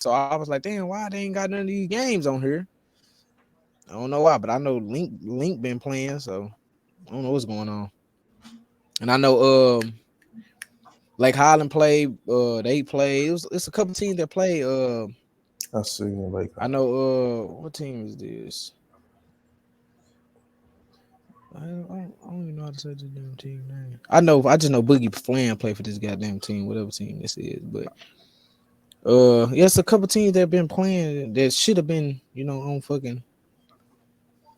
So I was like, damn, why they ain't got none of these games on here? I don't know why, but I know Link been playing, so I don't know what's going on. And I know like Highland played, they play. It's a couple teams that play. I see you like I know what team is this? I don't even know how to say this damn team name. I just know Boogie Flam play for this goddamn team, whatever team this is. But yeah, it's a couple teams that have been playing that should have been, on fucking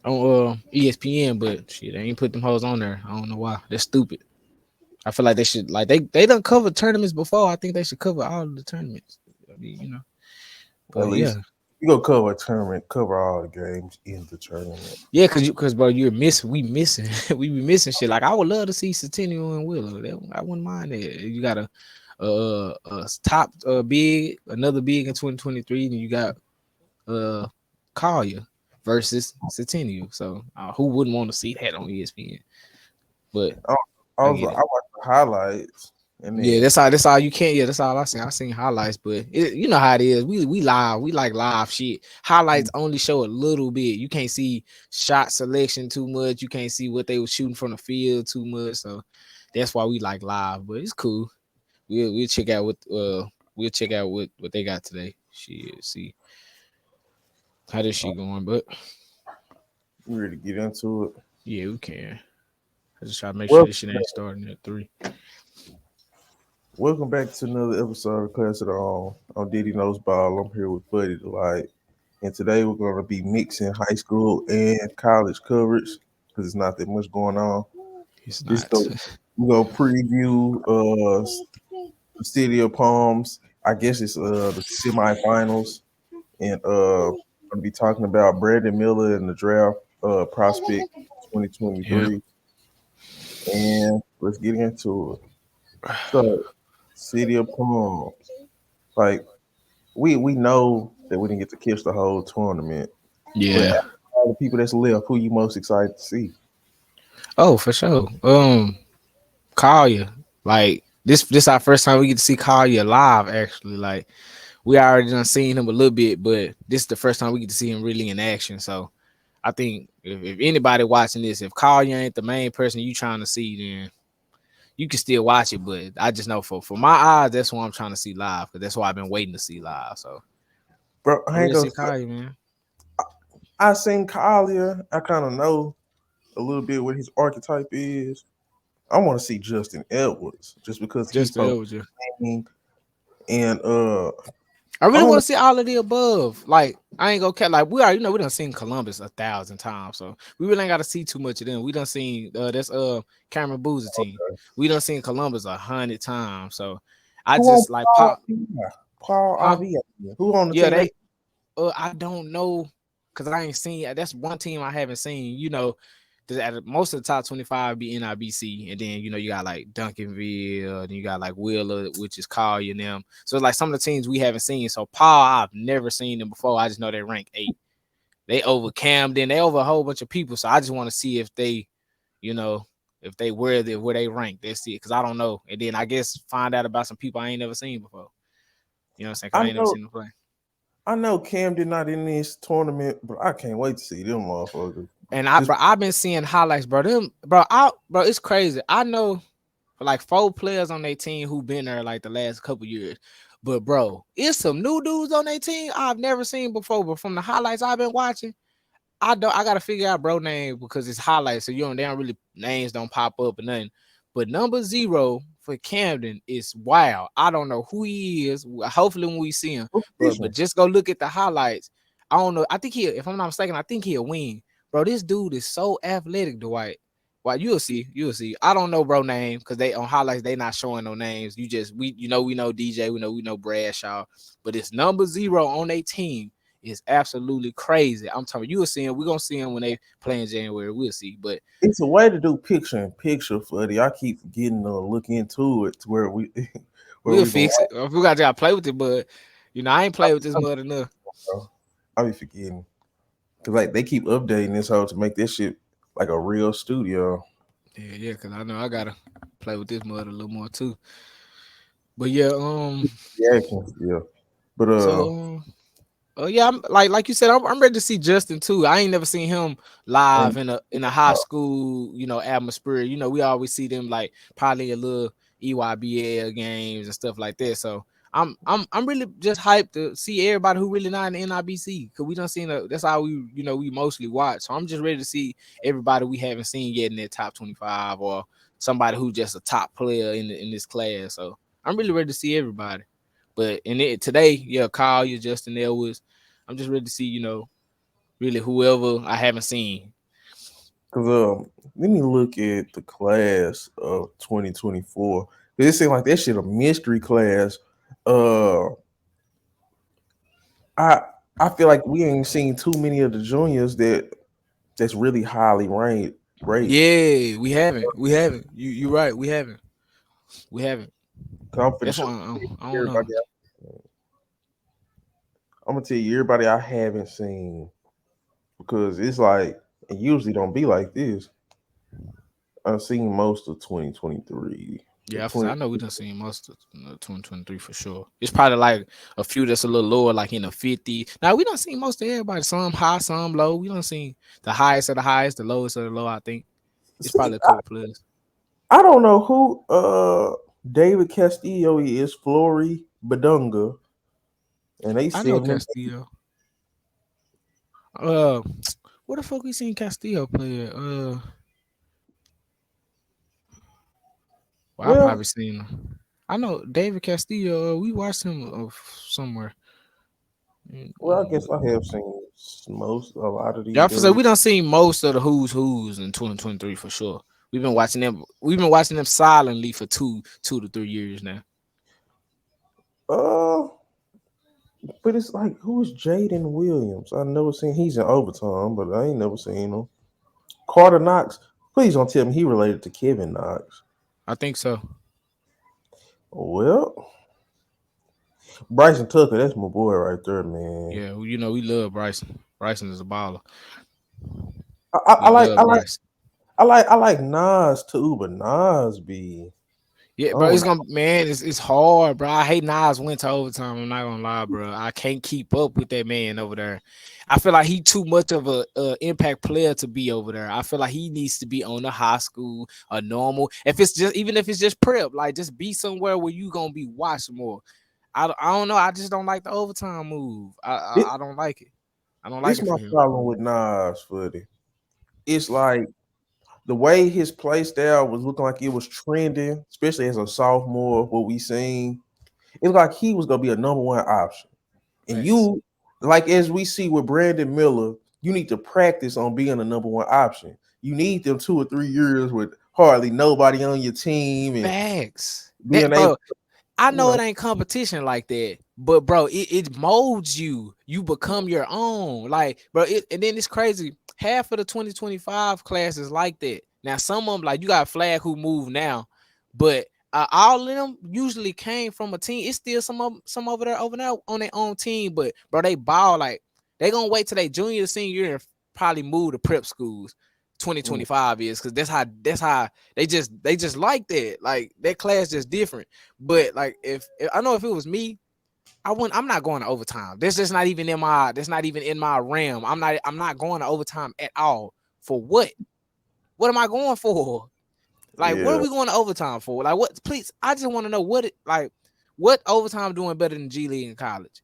on ESPN, but shit, they ain't put them hoes on there. I don't know why. They're stupid. I feel like they should like they done covered tournaments before. I think they should cover all of the tournaments. I mean. at But yeah. least you go cover a tournament, cover all the games in the tournament. Yeah, cause bro, you're missing. We missing. We be missing shit. Like I would love to see Centennial and Willow. I wouldn't mind that. You got a top big, another big in 2023, and you got uh Collier versus Centennial. So who wouldn't want to see that on ESPN? But I, I I was get like, it. I watched the highlights, and Yeah, then that's all you can. Yeah, that's all I seen. I seen highlights, but you know how it is. We live. We like live shit. Highlights only show a little bit. You can't see shot selection too much. You can't see what they were shooting from the field too much. So that's why we like live. But it's cool. We'll check out what they got today. Shit, see how this shit going. But we ready to get into it. yeah, we can. I just try to make sure Welcome, this shit ain't starting at 3. welcome back to another episode of Class of the Own. I'm Diddy Knows Ball. I'm here with Buddy Delight, and today we're going to be mixing high school and college coverage because it's not that much going on. It's This not. go we're gonna preview the City of Palms. I guess it's the semifinals, and gonna be talking about Brandon Miller and the draft prospect Yeah. 2023. And let's get into it. So, City of Palms, like we know that we didn't get to catch the whole tournament, but Yeah. all the people that's left, who you most excited to see? Oh, for sure. Collier. Like this our first time we get to see Collier live actually. Like we already done seen him a little bit, but this is the first time we get to see him really in action. So I think if anybody watching this, if Collier ain't the main person you trying to see, then you can still watch it. But I just know for my eyes, that's what I'm trying to see live because that's what I've been waiting to see live. So Bro, I'm I ain't ready to gonna see say, Collier, man. I seen Collier. I kind of know a little bit what his archetype is. I want to see Justin Edwards just because he's Just so to with you. clean. And I I really don't want know. to see all of the above. Like I ain't gonna care. Like we already we done seen Columbus 1,000 times, so we really ain't got to see too much of them. We done seen that's Cameron Boozer team. We done seen Columbus 100 times. So I Who on just like Paul pop, Avia? Paul huh? Avia. Who on the Yeah, team? They they I don't know because I ain't seen. That's one team I haven't seen. Most of the top 25 be NIBC, and then you got like Duncanville, and you got like Wheeler, which is Collier and them. So it's like some of the teams we haven't seen. So Paul, I've never seen them before. I just know they rank 8. They over Camden, they over a whole bunch of people. So I just want to see if they, you know, if they where they rank. That's it, because I don't know. And then I guess find out about some people I ain't never seen before. You know what I'm saying? Because I I ain't never know seen them play. I know Camden not in this tournament, but I can't wait to see them motherfuckers. And Just I've been seeing highlights, bro. Bro, it's crazy. I know for like 4 players on their team who been there like the last couple years. But bro, it's some new dudes on their team I've never seen before. But from the highlights I've been watching, I gotta figure out bro name because it's highlights. So they don't really names don't pop up or nothing. But number 0 for Camden is wild. I don't know who he is. Hopefully when we see him, what but position? just go look at the highlights. I don't know. I think if I'm not mistaken, I think he'll win. Bro, this dude is so athletic, Dwight. Well, you'll see. I don't know bro name because they on highlights they not showing no names. We know DJ, we know Bradshaw, but it's number 0 on their team is absolutely crazy. I'm telling you, you'll see him. We're gonna see him when they play in January. We'll see, but It's a way to do picture in picture, Fuddy. I keep forgetting to look into it to where we where we'll we can fix it. If we gotta play with it, but I ain't played with this watch. mud enough. I be forgetting because like they keep updating this hoe to make this shit like a real studio. Yeah, because I know I gotta play with this mud a little more too. But yeah, Yeah, yeah. But So oh yeah, I'm like you said, I'm ready to see Justin too. I ain't never seen him live um, in a high school, atmosphere. We always see them like probably a little EYBL games and stuff like that. So I'm really just hyped to see everybody who really not in the NIBC, because we don't see that's how we mostly watch. So I'm just ready to see everybody we haven't seen yet in that top 25, or somebody who just a top player in this class. So I'm really ready to see everybody. But in it today, yeah, Kyle, you Justin Elwes. I'm just ready to see, really whoever I haven't seen. cause let me look at the class of 2024. It seems like that shit a mystery class. Uh, I I feel like we ain't seen too many of the juniors that's really highly ranked. Yeah, we haven't. We haven't. You right. We haven't. We haven't. Cause I'm finna That's show why I don't know. everybody. I'm gonna tell you everybody I haven't seen because it's like it usually don't be like this. I've seen most of 2023. Yeah, I 20, know we done seen most of 2023 for sure. It's probably like a few that's a little lower, like in the 50. Now we don't see most of everybody. Some high, some low. We don't see the highest of the highest, the lowest of the low. I think it's see, probably a couple players. I don't know who David Castillo is, Flory Badunga, and they I know said him. Castillo. Uh, where the fuck we seen Castillo play at? Well, I Well, probably seen him. I know David Castillo. We watched him somewhere. well, I guess But I have seen most a lot of yeah, these I say dudes. we done seen most of the who's in 2023 for sure. We've been watching them. We've been watching them silently for 2 to 3 years now. Uh, but it's like who's Jaden Williams? I never seen he's in overtime, but I ain't never seen him. Carter Knox. Please don't tell me he related to Kevin Knox. I think so. Well, Bryson Tucker, that's my boy right there, man. Yeah, we love Bryson. Bryson is a baller. I, I, We I like I love like Bryson. I like Nas too, but Nas be Yeah, I bro, don't it's know. gonna man, it's hard, bro. I hate Nas went to overtime. I'm not gonna lie, bro. I can't keep up with that man over there. I feel like he too much of a impact player to be over there. I feel like he needs to be on the high school, a normal. If it's just even if it's just prep, like just be somewhere where you gonna be watched more. I don't know. I just don't like the overtime move. I don't like it. I don't like This it for my him. problem with Nas, Footy. It's like the way his play style was looking like it was trending, especially as a sophomore, what we seen. It's like he was gonna be a number one option. And Facts. you, like as we see with Brandon Miller, you need to practice on being a number one option. You need them 2 or 3 years with hardly nobody on your team and Facts. being That able, bro, I you know know, it ain't competition like that, but bro, it molds you. You become your own. Like, bro, and then it's crazy. Half of the 2025 class is like that. Now, some of them, like you got Flag who move now, but all of them usually came from a team. It's still some over there on their own team, but bro, they ball like they gonna wait till they junior senior year and probably move to prep schools. mm, 2025 is because that's how they just like that. Like that class just different. But like if I know if it was me, I'm not going to overtime. That's not even in my realm. I'm not going to overtime at all. For what? What am I going for? Like what are yeah. we going to overtime for? Like what please I just want to know what overtime doing better than G League in college?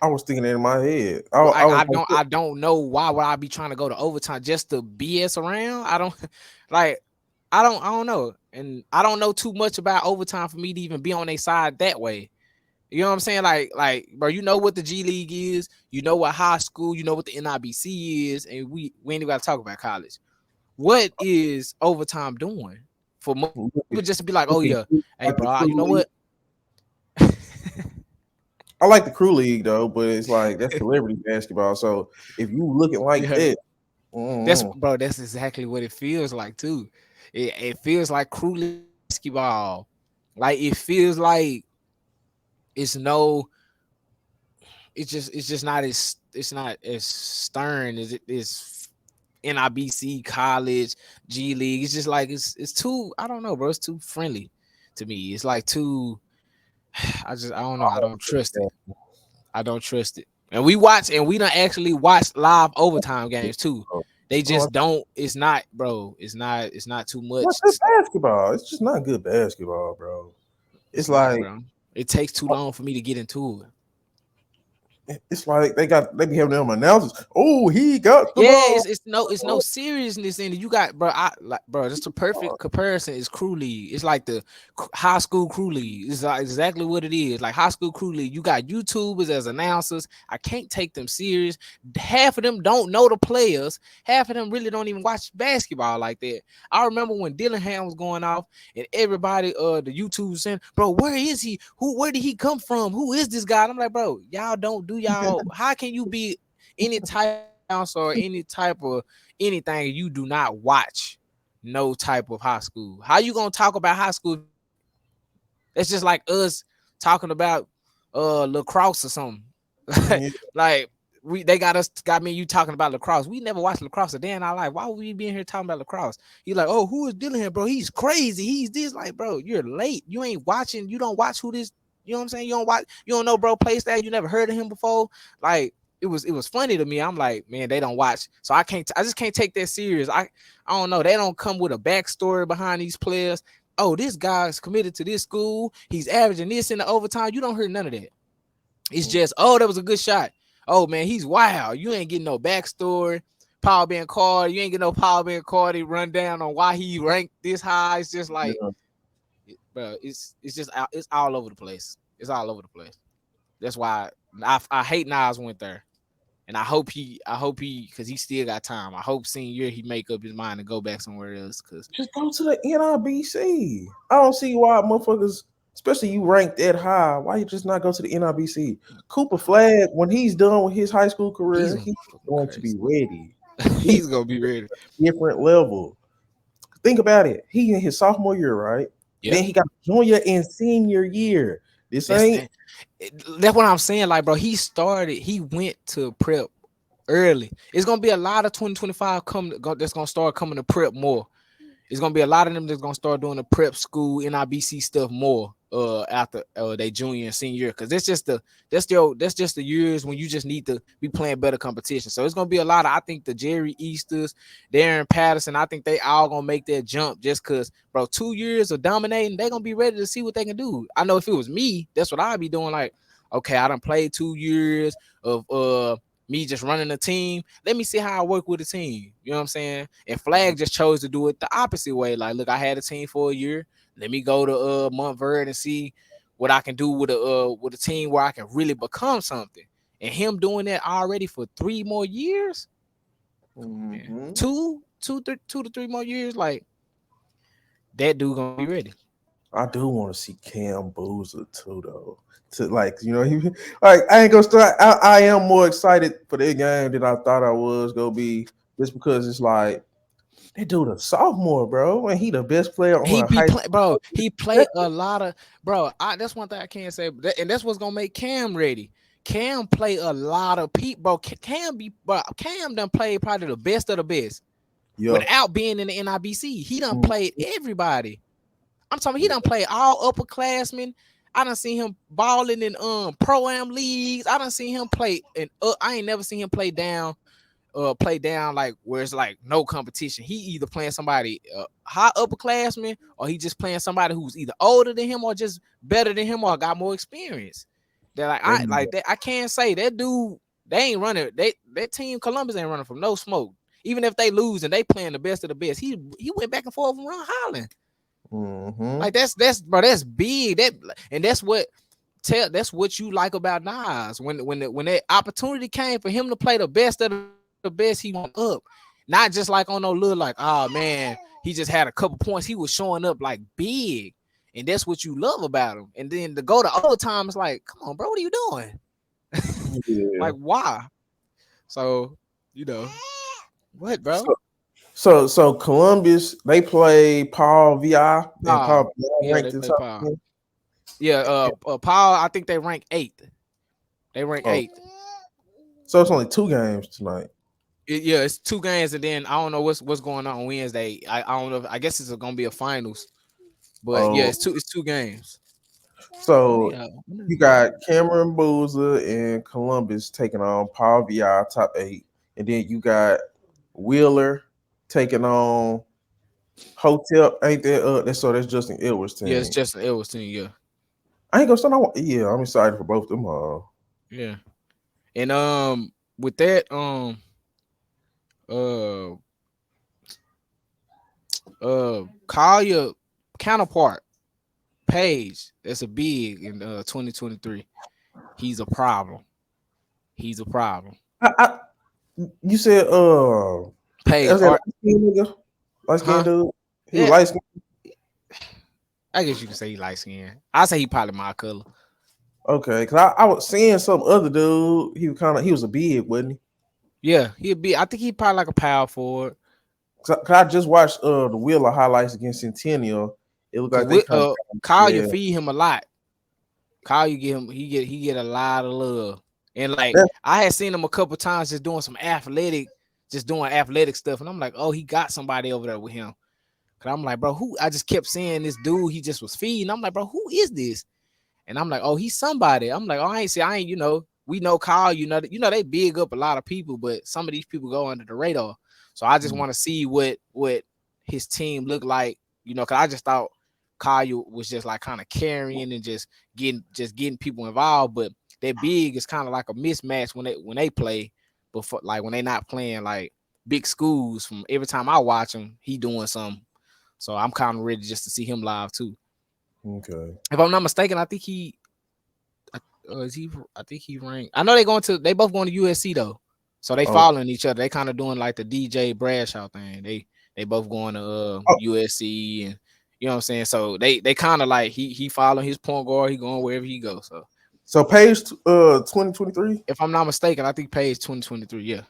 I was thinking that in my head. I Like was I don't know why would I be trying to go to overtime just to BS around? I don't like I don't know. And I don't know too much about overtime for me to even be on their side that way. You know what I'm saying? Like, bro, you know what the G League is, you know what high school, you know what the NIBC is, and we ain't even gotta talk about college. What is overtime doing for people just to be like, oh looking yeah, hey like the bro, crew you know league. what? I like the crew league though, but it's like that's celebrity basketball. So if you looking like Yeah, that, mm, that's exactly what it feels like too. It feels like crew league basketball. Like it feels like it's no it's just not as it's not as stern as it is NIBC, college, G League. It's just like it's too I don't know, bro. It's too friendly to me. It's like too. I don't know. I don't trust it. I don't trust it. And we watch and we don't actually watch live overtime games too. They Oh, just don't. It's not, bro. It's not too it's not much. good basketball. It's just not good basketball, bro. It's It's not, like bro. It takes too long for me to get into it. they be having them announcers. Oh, he got the Yeah, ball. it's no seriousness in it. You got, bro. I like, bro. Just a perfect comparison is crew league. It's like the high school crew league. It's like exactly what it is. Like high school crew league. You got YouTubers as announcers. I can't take them serious. Half of them don't know the players. Half of them really don't even watch basketball like that. I remember when Dillingham was going off and everybody, the YouTube saying, bro, where is he? Where did he come from? Who is this guy? And I'm like, bro, y'all don't do y'all. How can you be any type of announcer or any type of anything you do not watch no type of high school? How you gonna talk about high school? It's just like us talking about lacrosse or something. Yeah. Like they got me and you talking about lacrosse. We never watched lacrosse a day in our life. Why would we be in here talking about lacrosse? He's like, oh, who is Dillingham, bro? He's crazy. He's this. Like, bro, you're late. You ain't watching. You don't watch who this. You know what I'm saying? You don't watch. You don't know, bro. Play style. You never heard of him before. Like, it was funny to me. I'm like, man, they don't watch. So I just can't take that serious. I don't know. They don't come with a backstory behind these players. Oh, this guy's committed to this school. He's averaging this in the overtime. You don't hear none of that. It's just, oh, that was a good shot. Oh man, he's wild. You ain't getting no backstory. Paul Ben Carter, you ain't getting no Paul Ben Carter run down on why he ranked this high. It's just like, Yeah. bro, it's just it's all over the place. It's all over the place. That's why I hate Nas went there, and I hope he because he still got time. I hope senior year he make up his mind to go back somewhere else. Cause Just go to the NIBC. I don't see why motherfuckers, especially you ranked that high, why you just not go to the NIBC? Cooper Flag, when he's done with his high school he's career, gonna he's be fucking going to be crazy. ready. He's He's gonna be ready. different level. Think about it. He in his sophomore year, right? Yeah, Then he got junior and senior year. This that's ain't that's what I'm saying. Like, bro, he went to prep early. It's gonna be a lot of 2025 that's gonna start coming to prep more. It's gonna be a lot of them that's gonna start doing the prep school NIBC stuff more after their junior and senior year, because that's just the years when you just need to be playing better competition. So it's gonna be a lot of, I think, the Jerry Easters, Darren Patterson. I think they all gonna make that jump just because, bro, 2 years of dominating, they gonna be ready to see what they can do. I know if it was me, that's what I'd be doing. Like, okay, I done played 2 years of me just running a team. Let me see how I work with a team. You know what I'm saying? And Flag just chose to do it the opposite way. Like, look, I had a team for a year. Let me go to Montverde and see what I can do with a team where I can really become something. And him doing that already for 3 more years, man, mm-hmm. two to 3 more years, like that dude gonna be ready. I do want to see Cam Boozer too, though. To like, he like I ain't gonna start. I am more excited for that game than I thought I was gonna be, just because it's like that dude a sophomore, bro, and he the best player on He a be high playing, bro. school. He play a lot of, bro. That's one thing I can't say, and that's what's gonna make Cam ready. Cam play a lot of people, bro. Cam done played probably the best of the best Yeah, without being in the NIBC. He done mm, played everybody. I'm talking. He yeah, done played all upperclassmen. I done seen him balling in pro-am leagues. I done seen him play, and I ain't never seen him play down like where it's like no competition. He either playing somebody high upperclassman, or he just playing somebody who's either older than him or just better than him or got more experience. That like there I you like go. that. I can't say that dude. They ain't running. That team Columbus ain't running from no smoke. Even if they lose and they playing the best of the best, he went back and forth and run hollering. Mm-hmm. Like that's bro. That's big. And that's what you like about Nas. When that opportunity came for him to play the best of the best, he went up. Not just like on no little like, oh man, he just had a couple points. He was showing up like big. And that's what you love about him. And then to go to overtime, it's like, come on, bro, what are you doing? Yeah. Like, why? So, you know, what, bro? So, so Columbus, they play Paul Vi, and Nah, Paul Vi yeah, ranked they the play top Paul. 10. Yeah, Paul, I think they rank eighth. They rank Oh, eighth. so it's only 2 games tonight. Yeah, it's 2 games, and then I don't know what's going on Wednesday. I don't know. I guess it's gonna be a finals, but yeah, Oh, it's two games. So When did you he go? got Cameron Boozer and Columbus taking on Paul VI top 8, and then you got Wheeler taking on Hotel. Ain't that that's Justin Edwards Yeah, it's team. Justin Edwards team. Yeah, I ain't gonna start. Yeah, I'm excited for both of them. yeah. And with that uh call your counterpart Page. That's a big in 2023. He's a problem. He's a problem. I you said Page that's that art, light skinned nigga, light skinned huh? dude. He was Yeah, light skinned. I guess you can say he light skin. I say he probably my color. Okay, cause I was seeing some other dude. He was a big, wasn't he? Yeah, he'd be. I think he probably like a power forward. Cause I just watched the Wheeler highlights against Centennial. It looked Cause like they with kind of Kyle, you yeah. feed him a lot. Kyle, you get him. He get a lot of love. And like That's I had seen him a couple times just doing some athletic stuff, and I'm like, oh, he got somebody over there with him. Cause I'm like, bro, who? I just kept seeing this dude. He just was feeding. I'm like, bro, who is this? And I'm like, oh, he's somebody. I'm like, oh, I ain't, we know Kyle, they big up a lot of people, but some of these people go under the radar. So I just want to see what his team looked like, because I just thought Kyle was just like kind of carrying and just getting people involved. But that big is kind of like a mismatch when they play, before like when they not playing like big schools. From every time I watch him, he doing something. So I'm kind of ready just to see him live too. okay. If I'm not mistaken, I think he is he. I think he ranked. I know they both going to USC though, so they Oh, following each other. They kind of doing like the DJ Bradshaw thing. They both going to oh, USC, and you know what I'm saying. So they kind of like he following his point guard. He going wherever he goes. So so page 2023. if I'm not mistaken, I think Page 2023. Yeah,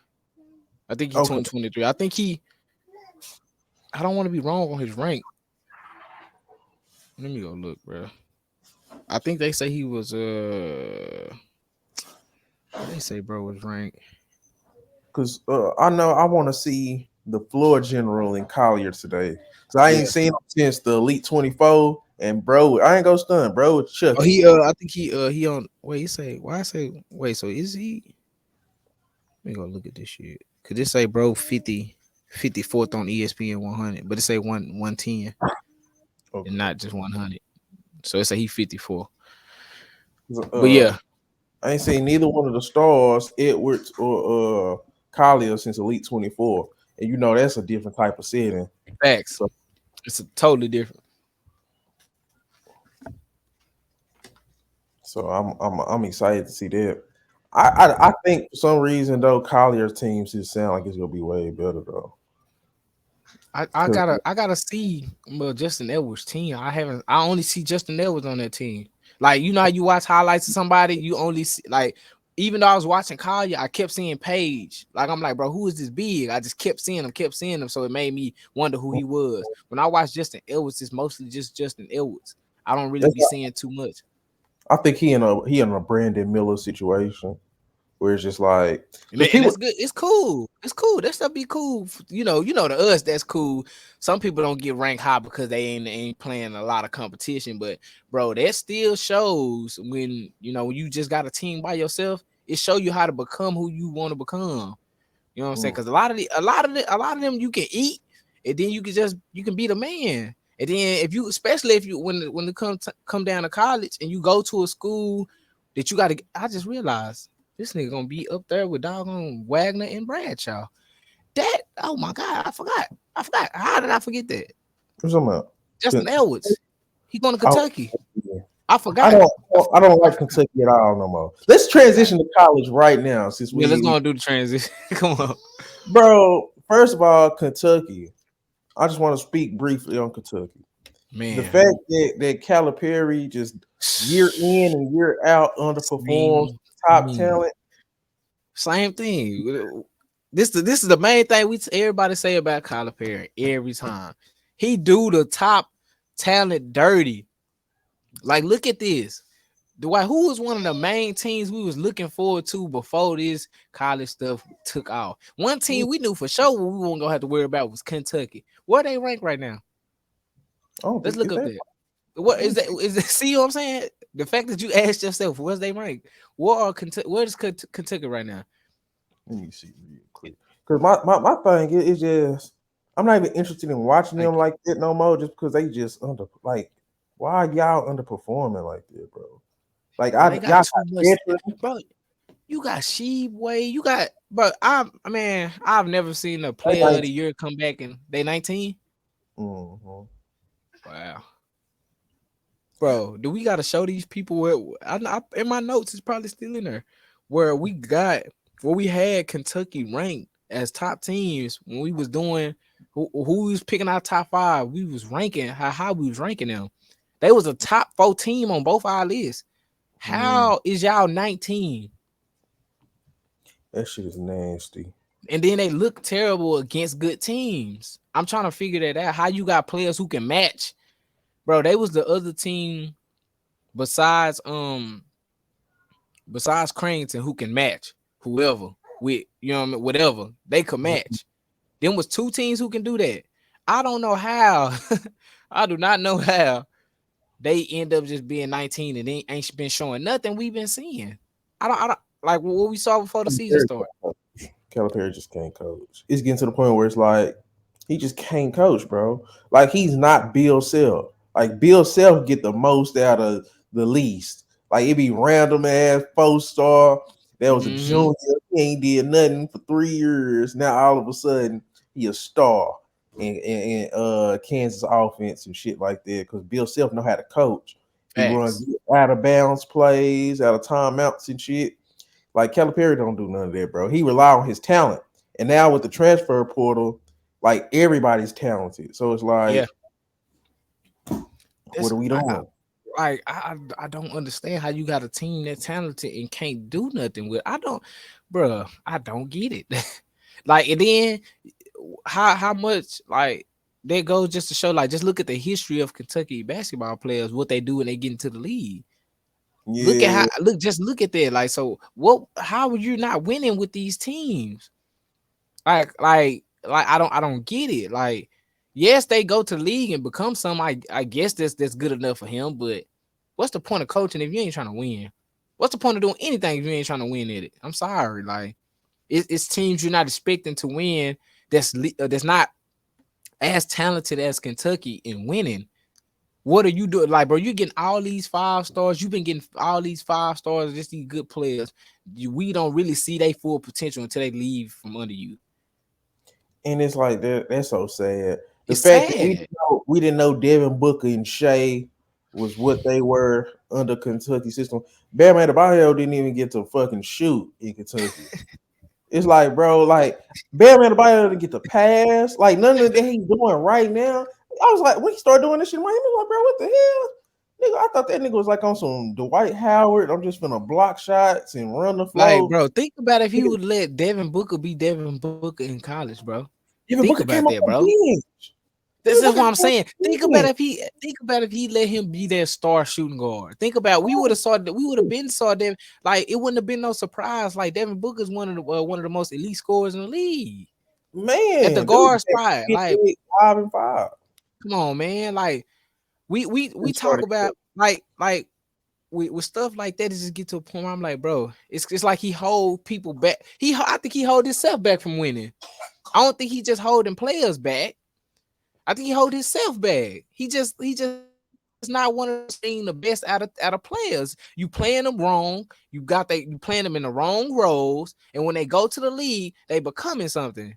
I think he Okay, 2023. I think he. I don't want to be wrong on his rank. Let me go look, bro. I think they say he was what they say bro was ranked. because I know I want to see the floor general in Collier today. Cause I Yeah. ain't seen him since the Elite 24, and bro, I ain't gonna stun, bro. It's Oh, Chucky. he I think he on wait, you say why I say wait, so is he let me go look at this shit. Could this say bro 54th on ESPN 100, but it say 110 and Okay. not just 100. So it say he 54. 'Cause, But yeah, I ain't seen neither one of the stars, Edwards or Collier, since Elite 24, and you know that's a different type of setting. facts. So, It's a totally different. so I'm excited to see that. I think for some reason though Collier's teams just sound like it's gonna be way better though. I gotta see Justin Edwards team. I only see Justin Edwards on that team. Like how you watch highlights of somebody, you only see like even though I was watching Collier, I kept seeing Page. Like I'm like, bro, who is this big? I just kept seeing him. So it made me wonder who he was. When I watch Justin Edwards, it's mostly just Justin Edwards. I don't really That's be seeing too much. I think he in a Brandon Miller situation where it's just like And, because and people that's good. It's cool. It's cool. That stuff be cool. To us, that's cool. Some people don't get ranked high because they ain't playing a lot of competition. But bro, that still shows when when you just got a team by yourself. It show you how to become who you want to become. You know what I'm saying? mm, Because a lot of them you can eat, and then you can be the man. And then especially if you when it come down to college and you go to a school that you got to. I just realized this nigga gonna be up there with doggone Wagner and Bradshaw. Oh my god, I forgot. How did I forget that? what's talking about? Justin Edwards. He going to I, Kentucky. I I forgot. don't I don't like Kentucky at all no more. Let's transition to college right now since Yeah, let's go we and do the transition. Come on, bro. First of all, Kentucky. I just want to speak briefly on Kentucky. The man. fact that Calipari just year in and year out underperforms Same top thing. talent. Same thing. This is the main thing everybody say about Kyler Perry every time. He do the top talent dirty. Like, look at this. Dwight, who was one of the main teams we was looking forward to before this college stuff took off? One team we knew for sure we weren't gonna have to worry about was Kentucky. Where they rank right now? I don't Let's think look is up they that. What is that? Is it, see what I'm saying? The fact that you asked yourself, where's they rank? Where is Kentucky right now? Let me see real quick. Because my thing is just I'm not even interested in watching them Like, like that no more, just because they just like why are y'all underperforming like that, bro? Like bro, they y'all got got too much, veterans. bro. You got Sheepway. You got, but I mean, I've never seen a They player of like, the year come back and they 19. mhm. Wow, bro. Do we got to show these people where in my notes? It's probably still in there where we got where we had Kentucky ranked as top teams when we was doing who was picking our top five. We was ranking how we was ranking them. They was a top 4 team on both our lists. Mm, How is y'all 19? that shit is nasty. And then they look terrible against good teams. I'm trying to figure that out. How you got players who can match, bro? They was the other team besides Cranston who can match whoever with you know what I mean, whatever they could match. Then was 2 teams who can do that. I don't know how. I do not know how they end up just being 19 and they ain't been showing nothing we've been seeing. I don't like what we saw before the season started. Calipari just can't coach. It's getting to the point where it's like he just can't coach, bro. Like he's not Bill Self. Like Bill Self get the most out of the least. Like it be random ass 4-star. That was a Mm-hmm. junior. He ain't did nothing for 3 years. Now all of a sudden he a star in Kansas offense and shit like that. Because Bill Self know how to coach. He runs Facts. out of bounds plays, out of timeouts and shit. Like Calipari don't do none of that, bro. He rely on his talent. And now with the transfer portal, like everybody's talented. So it's Yeah. like, what This are we doing? I don't understand how you got a team that talented and can't do nothing with. I don't, bruh, I don't get it. Like, and then how much like that goes just to show, like, just look at the history of Kentucky basketball players, what they do when they get into the league. Look at Yeah, how just look at that. Like, so what? How are you not winning with these teams? I don't get it. Like, yes, they go to the league and become some. I guess that's good enough for him. But what's the point of coaching if you ain't trying to win? What's the point of doing anything if you ain't trying to win at it? I'm sorry. Like, it's teams you're not expecting to win. That's not as talented as Kentucky in winning. What are you doing? Like, bro, you're getting all these 5 stars. You've been getting all these 5 stars, just these good players. We don't really see their full potential until they leave from under you. and it's like that's so sad. The It's fact that sad. we didn't know Devin Booker and Shea was what they were under Kentucky system. Bam Adebayo didn't even get to fucking shoot in Kentucky. It's like, bro, like Bam Adebayo didn't get to pass. Like none of that he's doing right now. I was like, when he started doing this shit, man, like, bro, what the hell? Nigga, I thought that nigga was like on some Dwight Howard. I'm just gonna block shots and run the Like, flow. bro, think about if he Nigga, would let Devin Booker be Devin Booker in college, bro. Devin Think Booker about came off that, the bro. bench. This Devin is Booker what came I'm off saying. the bench. Think about if he let him be that star shooting guard. Think about we would have saw that we would have been saw Devin. Like, it wouldn't have been no surprise. Like, Devin Booker is one of the most elite scorers in the league at the Man, dude, guard spot. Like, 58, 5 and 5. come on, man. Like, we He talk started. about like with stuff like that. It just get to a point where I'm like, bro, it's like he hold people back. I think he hold himself back from winning. I don't think he just holding players back. I think he hold himself back. He just not one of those being the best out of players. You playing them wrong. You playing them in the wrong roles, and when they go to the league, they becoming something.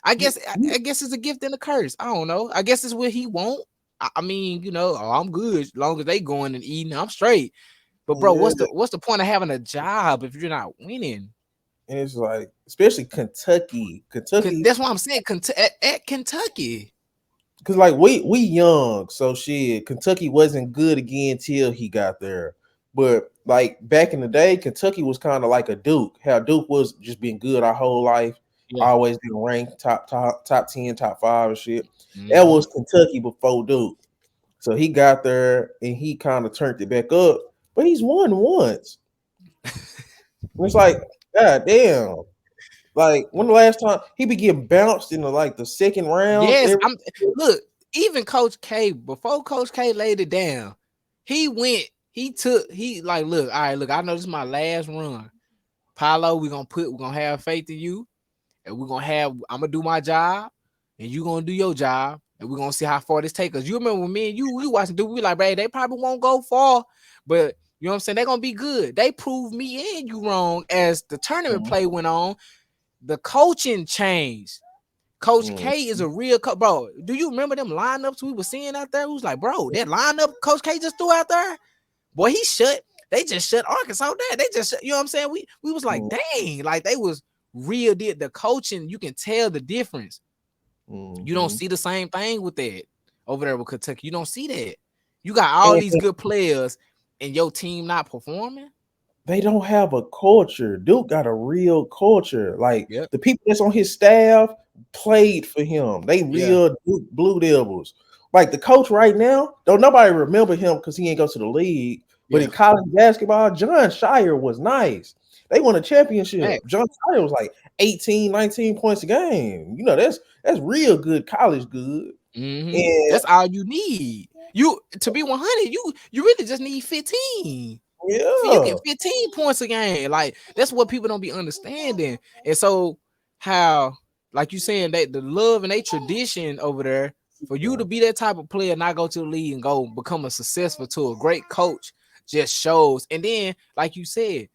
I You, guess you, I guess it's a gift and a curse. I don't know. I guess it's what he want. I mean, oh, I'm good as long as they going and eating. I'm straight. But bro, yeah, what's the point of having a job if you're not winning? and it's like, especially Kentucky, Kentucky, That's what I'm saying. At Kentucky. because like we young, so shit. Kentucky wasn't good again till he got there. But like back in the day, Kentucky was kind of like a Duke. How Duke was just been good our whole life, Yeah. always been ranked top 10, top 5 and shit. That Mm-hmm. was Kentucky before Duke. So he got there and he kind of turned it back up. But he's won once. And it's like, god damn. Like when the last time he be getting bounced in the like the second round Yes, every look. even Coach K, before Coach K laid it down, he went, he like, look, all right, look, I know this is my last run. Paolo, we're gonna have faith in you, and I'm gonna do my job, and you gonna do your job, and we're gonna see how far this takes us. You remember when me and you we watching, dude, we like, bro, they probably won't go far, but you know what I'm saying? They're gonna be good. They proved me and you wrong as the tournament Mm-hmm. play went on. The coaching changed. Coach Mm-hmm. K is a real bro. Do you remember them lineups we were seeing out there? It was like, bro, that lineup Coach K just threw out there, boy, he shut. They just shut Arkansas down. They just shut, you know what I'm saying? We was like, dang, like they was real. Did the coaching? You can tell the difference. You don't Mm-hmm. see the same thing with that over there with Kentucky. You don't see that. You got all these good players, and your team not performing. They don't have a culture. Duke got a real culture. Like Yep. the people that's on his staff played for him. They Yeah. real Duke Blue Devils. Like the coach right now, don't nobody remember him because he ain't go to the league. But Yeah. in college basketball, John Shire was nice. They won a championship. Facts. John Shire was like 18, 19 points a game. You know, that's real good college good. And That's all you need. You to be 100. You really just need 15. You yeah. get 15 points a game. Like that's what people don't be understanding. And so how, like you saying, that the love and they tradition over there for you to be that type of player, not go to the league and go become a successful to a great coach, just shows. And then, like you said,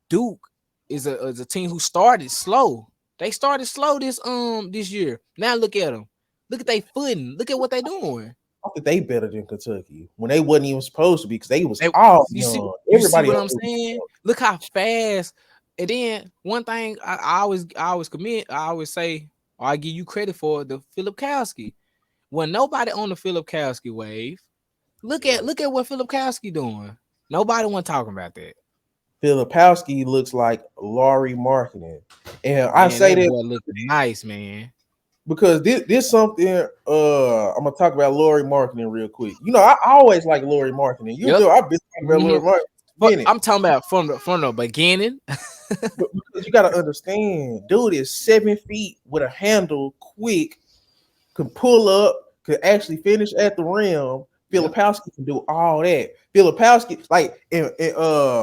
Duke is a team who started slow. They started slow this year. Now look at them. Look at they footing. Look at what they doing. I think they better than Kentucky when they wasn't even supposed to be because they was They, all you see, young. you see Everybody what else I'm was saying? Look how fast. And then one thing I always say, or I give you credit for the Philipkowski. When nobody on the Philipkowski wave, look at what Philipkowski doing. Nobody want talking about that. Filipowski looks like Laurie marketing. And I Man, say that that boy look nice, man. because this something I'm gonna talk about Laurie marketing real quick. You know, I always like Laurie marketing. You Yep. know, I've been talking about Mm-hmm. Laurie marketing for a But minute. I'm talking about from the beginning. But because you gotta understand, dude is 7 feet with a handle, quick, can pull up, could actually finish at the rim. Yep. Filipowski can do all that. Filipowski, like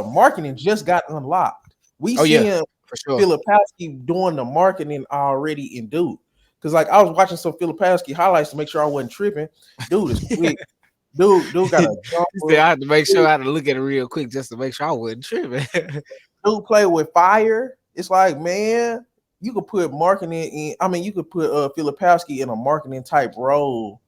marketing just got unlocked. We Oh yeah, seeing for sure. Filipowski doing the marketing already in Duke. Cause like I was watching some Filipowski highlights to make sure I wasn't tripping. Dude is quick. Dude got a He said jumper. I had to make sure Dude, I had to look at it real quick just to make sure I wasn't tripping. dude play with fire. It's like, man, you could put marketing in. I mean, you could put Filipowski in a marketing type role.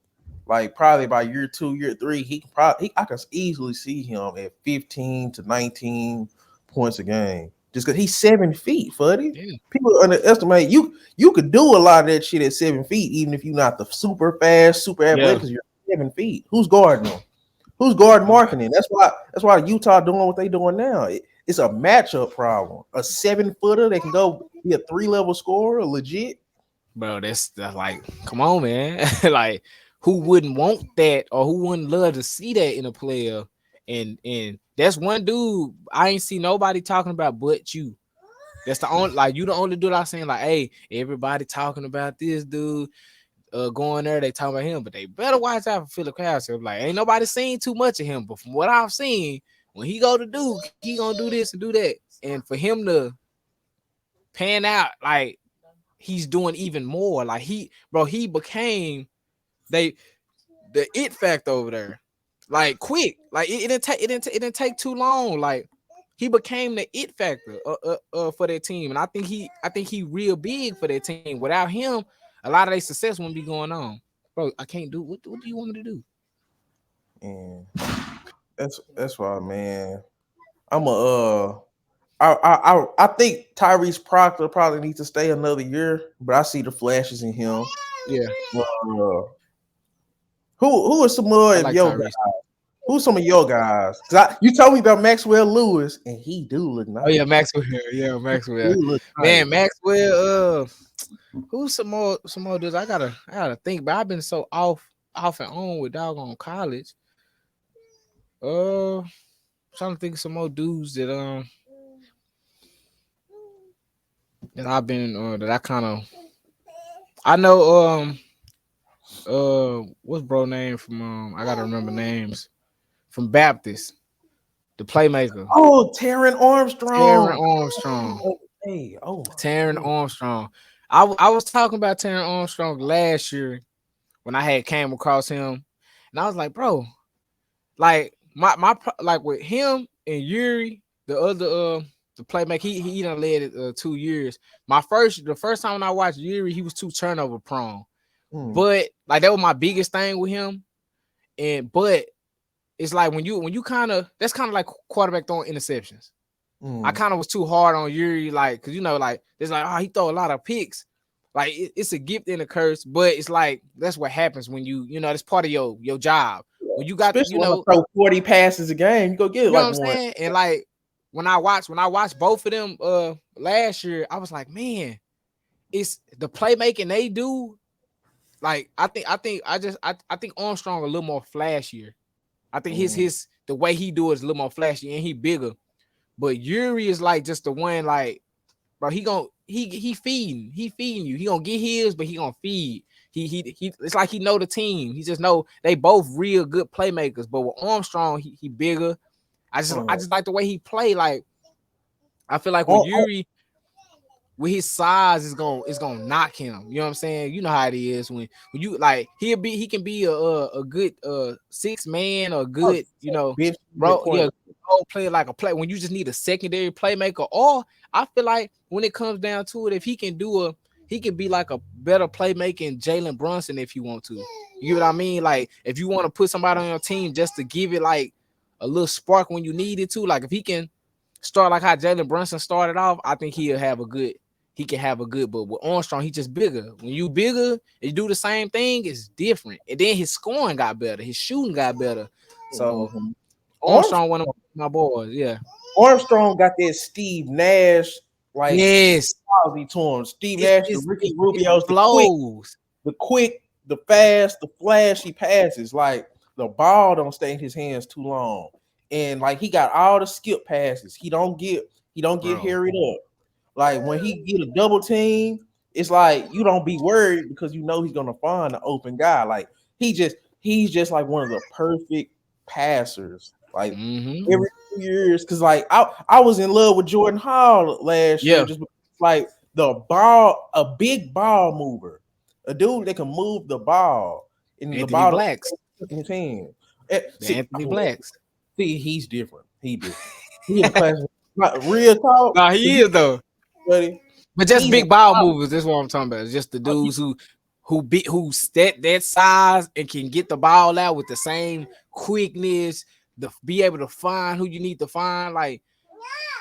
Like probably by year 2, year 3, he can probably I can easily see him at 15 to 19 points a game. Just because he's 7 feet, fuddy. Yeah, People underestimate you. You could do a lot of that shit at 7 feet, even if you're not the super fast, super athletic, yeah. because you're 7 feet. Who's guarding them? Who's guard Nobody. marketing? That's why Utah doing what they doing now. It's a matchup problem. A 7 footer that can go be a 3 level scorer, legit. Bro, that's like, come on, man. Like, who wouldn't want that or who wouldn't love to see that in a player? And that's one dude I ain't see nobody talking about but you. That's the only, like, you the only dude I seen like, hey, everybody talking about this dude. Going there, they talking about him, but they better watch out for Philip Castro. Like, ain't nobody seen too much of him, but from what I've seen, when he go to Duke, he gonna do this and do that. And for him to pan out, like he's doing even more. Like he became they the it factor over there. Like quick, like it didn't take too long. Like he became the it factor for that team, and I think he real big for that team. Without him, a lot of their success wouldn't be going on. Bro, I can't do what do you want me to do? And that's why, man. I'm a I think Tyrese Proctor probably needs to stay another year, but I see the flashes in him. Yeah, Uh, who are some more I of like your guys? Tyrese. Who's some of your guys? 'Cause you told me about Maxwell Lewis, and he do look Oh yeah, nice. Maxwell. Yeah, He Maxwell. look Man, nice. Maxwell. Who's some more dudes? I gotta think, but I've been so off and on with doggone college. Uh, trying to think of some more dudes that I've been that I kind of I know What's bro name from I gotta remember names from Baptist, the playmaker, Oh, Taron Taron Armstrong. Armstrong. Hey, oh my Taron goodness. Armstrong. I was talking about Taron Armstrong last year when I had came across him, and I was like, bro, like like with him and Yuri, the other the playmaker, he done led it 2 years. The first time when I watched Yuri, he was too turnover prone, Mm, but like that was my biggest thing with him. And but it's like when you kind of that's kind of like quarterback throwing interceptions. I mm, kind of was too hard on Yuri, like, cause like it's like, oh, he throw a lot of picks. Like it's a gift and a curse, but it's like that's what happens when that's part of your job. When you got especially when I throw 40 passes a game, you go get it you know like what I'm one. saying? And like when I watched both of them last year, I was like, man, it's the playmaking they do. Like I think Armstrong a little more flashier. I think Mm, his the way he do it is a little more flashy and he bigger. But Yuri is like just the one, like, bro, he feeding you. He gonna get his, but he gonna feed. He it's like he know the team. He just know they both real good playmakers. But with Armstrong, he bigger. I mm. just like the way he play. Like I feel like with Oh, Yuri, with his size is gonna knock him. You know what I'm saying? You know how it is when you like he can be a good 6 man or oh, good, bench at bro. point. Yeah, role player like a play when you just need a secondary playmaker. Or I feel like when it comes down to it, if he can be like a better playmaking Jalen Brunson if you want to. You know what I mean? Like if you want to put somebody on your team just to give it like a little spark when you need it to, like if he can start like how Jalen Brunson started off, I think he can have a good, but with Armstrong, he just bigger. When you bigger and you do the same thing, it's different. And then his scoring got better, his shooting got better. So Mhm. Armstrong, one of my boys, yeah. Armstrong got that Steve Nash like Yes, quality to him. Steve Nash, the Ricky it Rubio's, flows. the quick, the fast, the flashy passes. Like the ball don't stay in his hands too long, and like he got all the skip passes. He don't get Bro. harried up. Like when he get a double team, it's like you don't be worried because you know he's gonna find the open guy. Like he's just like one of the perfect passers. Like Mm-hmm. every 2 years, because like I was in love with Jordan Hall last year, Yeah, just because, like the ball, a big ball mover, a dude that can move the ball, and the Anthony ball Blacks, don't in his hand. the See, Anthony Blacks. he's different. He different. He in the class. Not real talk, Nah, because he you, is though. buddy, But just he's in big ball college. movers. That's what I'm talking about. It's just the dudes who that size and can get the ball out with the same quickness, be able to find who you need to find. Like,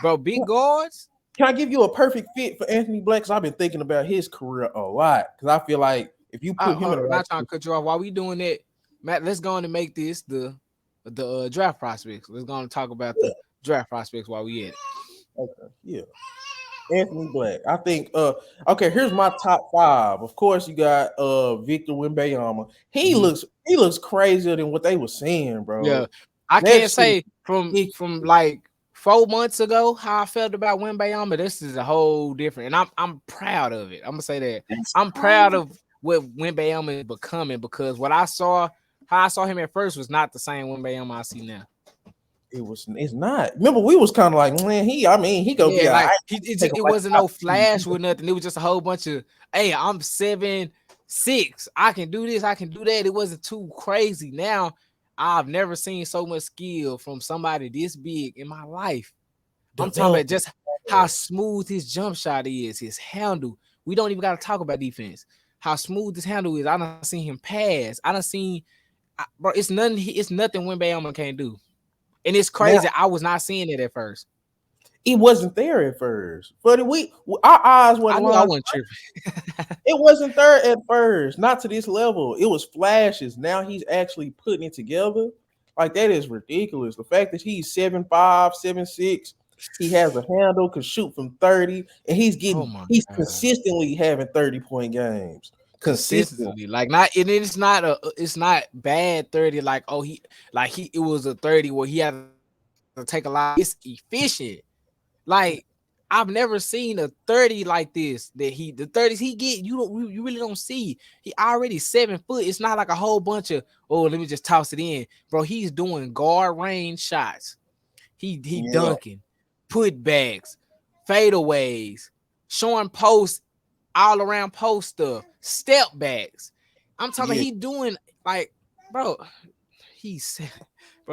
bro, big guards. Can I give you a perfect fit for Anthony Black? Because I've been thinking about his career a lot. Because I feel like if you put him in the Hold on, right, not trying to cut you off. While we doing that, Matt, let's go on and make this the draft prospects. Let's go on and talk about yeah, the draft prospects while we at it. okay, yeah. Anthony Black. I think okay, here's my top five. Of course, you got Victor Wembanyama. He Mhm. looks he looks crazier than what they were saying, Yeah, bro. I That can't shit say is from like 4 months ago how I felt about Wembanyama. This is a whole different, and I'm proud of it. I'm gonna say that that's I'm proud crazy. of what Wembanyama is becoming because how I saw him at first was not the same Wembanyama I see now. It's not. Remember, we was kind of like, man, he gonna be Yeah, all like right. it, Take him it like wasn't top no two. flash with nothing. It was just a whole bunch of, hey, I'm 7'6". I can do this, I can do that. It wasn't too crazy. Now I've never seen so much skill from somebody this big in my life. I'm talking about Developing. just how smooth his jump shot is, his handle. We don't even got to talk about defense. How smooth his handle is. I done seen him pass. I done seen, bro. It's nothing. It's nothing Wembanyama can't do, and it's Now crazy. I was not seeing it at first. it wasn't there at first, but our eyes I wasn't knew I lined. wasn't tripping. It wasn't there at first, not to this level. It was flashes. Now he's actually putting it together. Like that is ridiculous. The fact that he's 7'5", 7'6", he has a handle, can shoot from 30, and Oh my he's god. consistently having 30-point games. Consistently. Consistently, like not, and it's not bad 30. Like, oh, it was a 30 where he had to take a lot. It's efficient. Like I've never seen a 30 like this. The 30s he get, you really don't see. He already 7 foot. It's not like a whole bunch of, oh, let me just toss it in. Bro, he's doing guard range shots. He Yeah, dunking, put backs, fadeaways, showing posts all around post stuff, step backs. I'm talking yeah. he doing like, bro, he's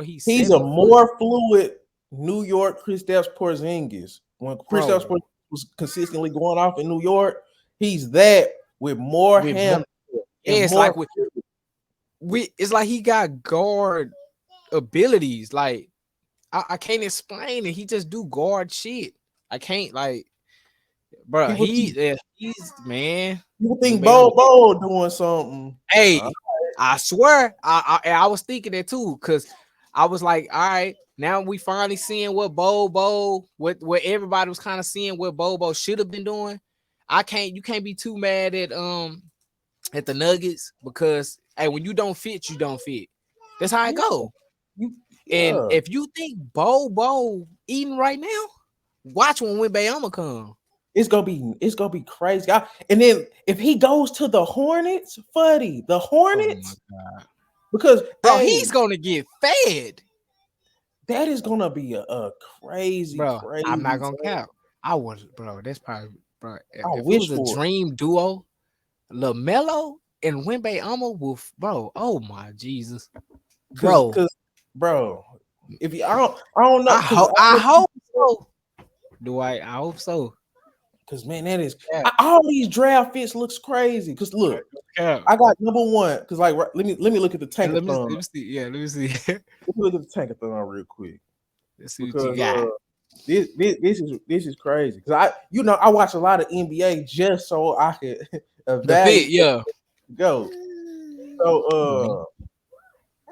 he's He's a 7 foot. more fluid New York Kristaps Porzingis. When Kristaps Bro, Porzingis was consistently going off in New York, he's that with more with more, hand and yeah, it's more. like it's like he got guard abilities. Like I can't explain it. He just do guard shit. I can't like, bro. People think He's man. people think Wembanyama. Bo doing something. Hey, I swear, I was thinking that too, cause I was like, all right, now we finally seeing what what everybody was kind of seeing what Bobo should have been doing. You can't be too mad at the Nuggets because hey, when you don't fit, you don't fit. That's how it Yeah, go. And yeah. if you think Bobo eating right now, watch when Wembanyama come. It's gonna be crazy. And then if he goes to the Hornets, Fuddy, the Oh my Hornets, god, because bro, hey, he's gonna get fed. that is gonna be a crazy, Bro, I'm not crazy gonna thing. count. I was, bro. That's probably, bro. I If it wish was a for it. dream duo, Lamelo and Wembanyama with, bro. Oh my Jesus, Cause, bro. cause, bro, if you, I don't know, cause, I hope so. Do I hope so. cause man, that is Yeah. all these draft fits looks crazy. Cause look, Yeah. I got number one. Cause like, let me look at the And let tankathon. me see. Yeah, let me see. Let me look at the tankathon real quick Let's see what you because got. this is crazy. Cause I watch a lot of NBA just so I could The evaluate fit, yeah. go. So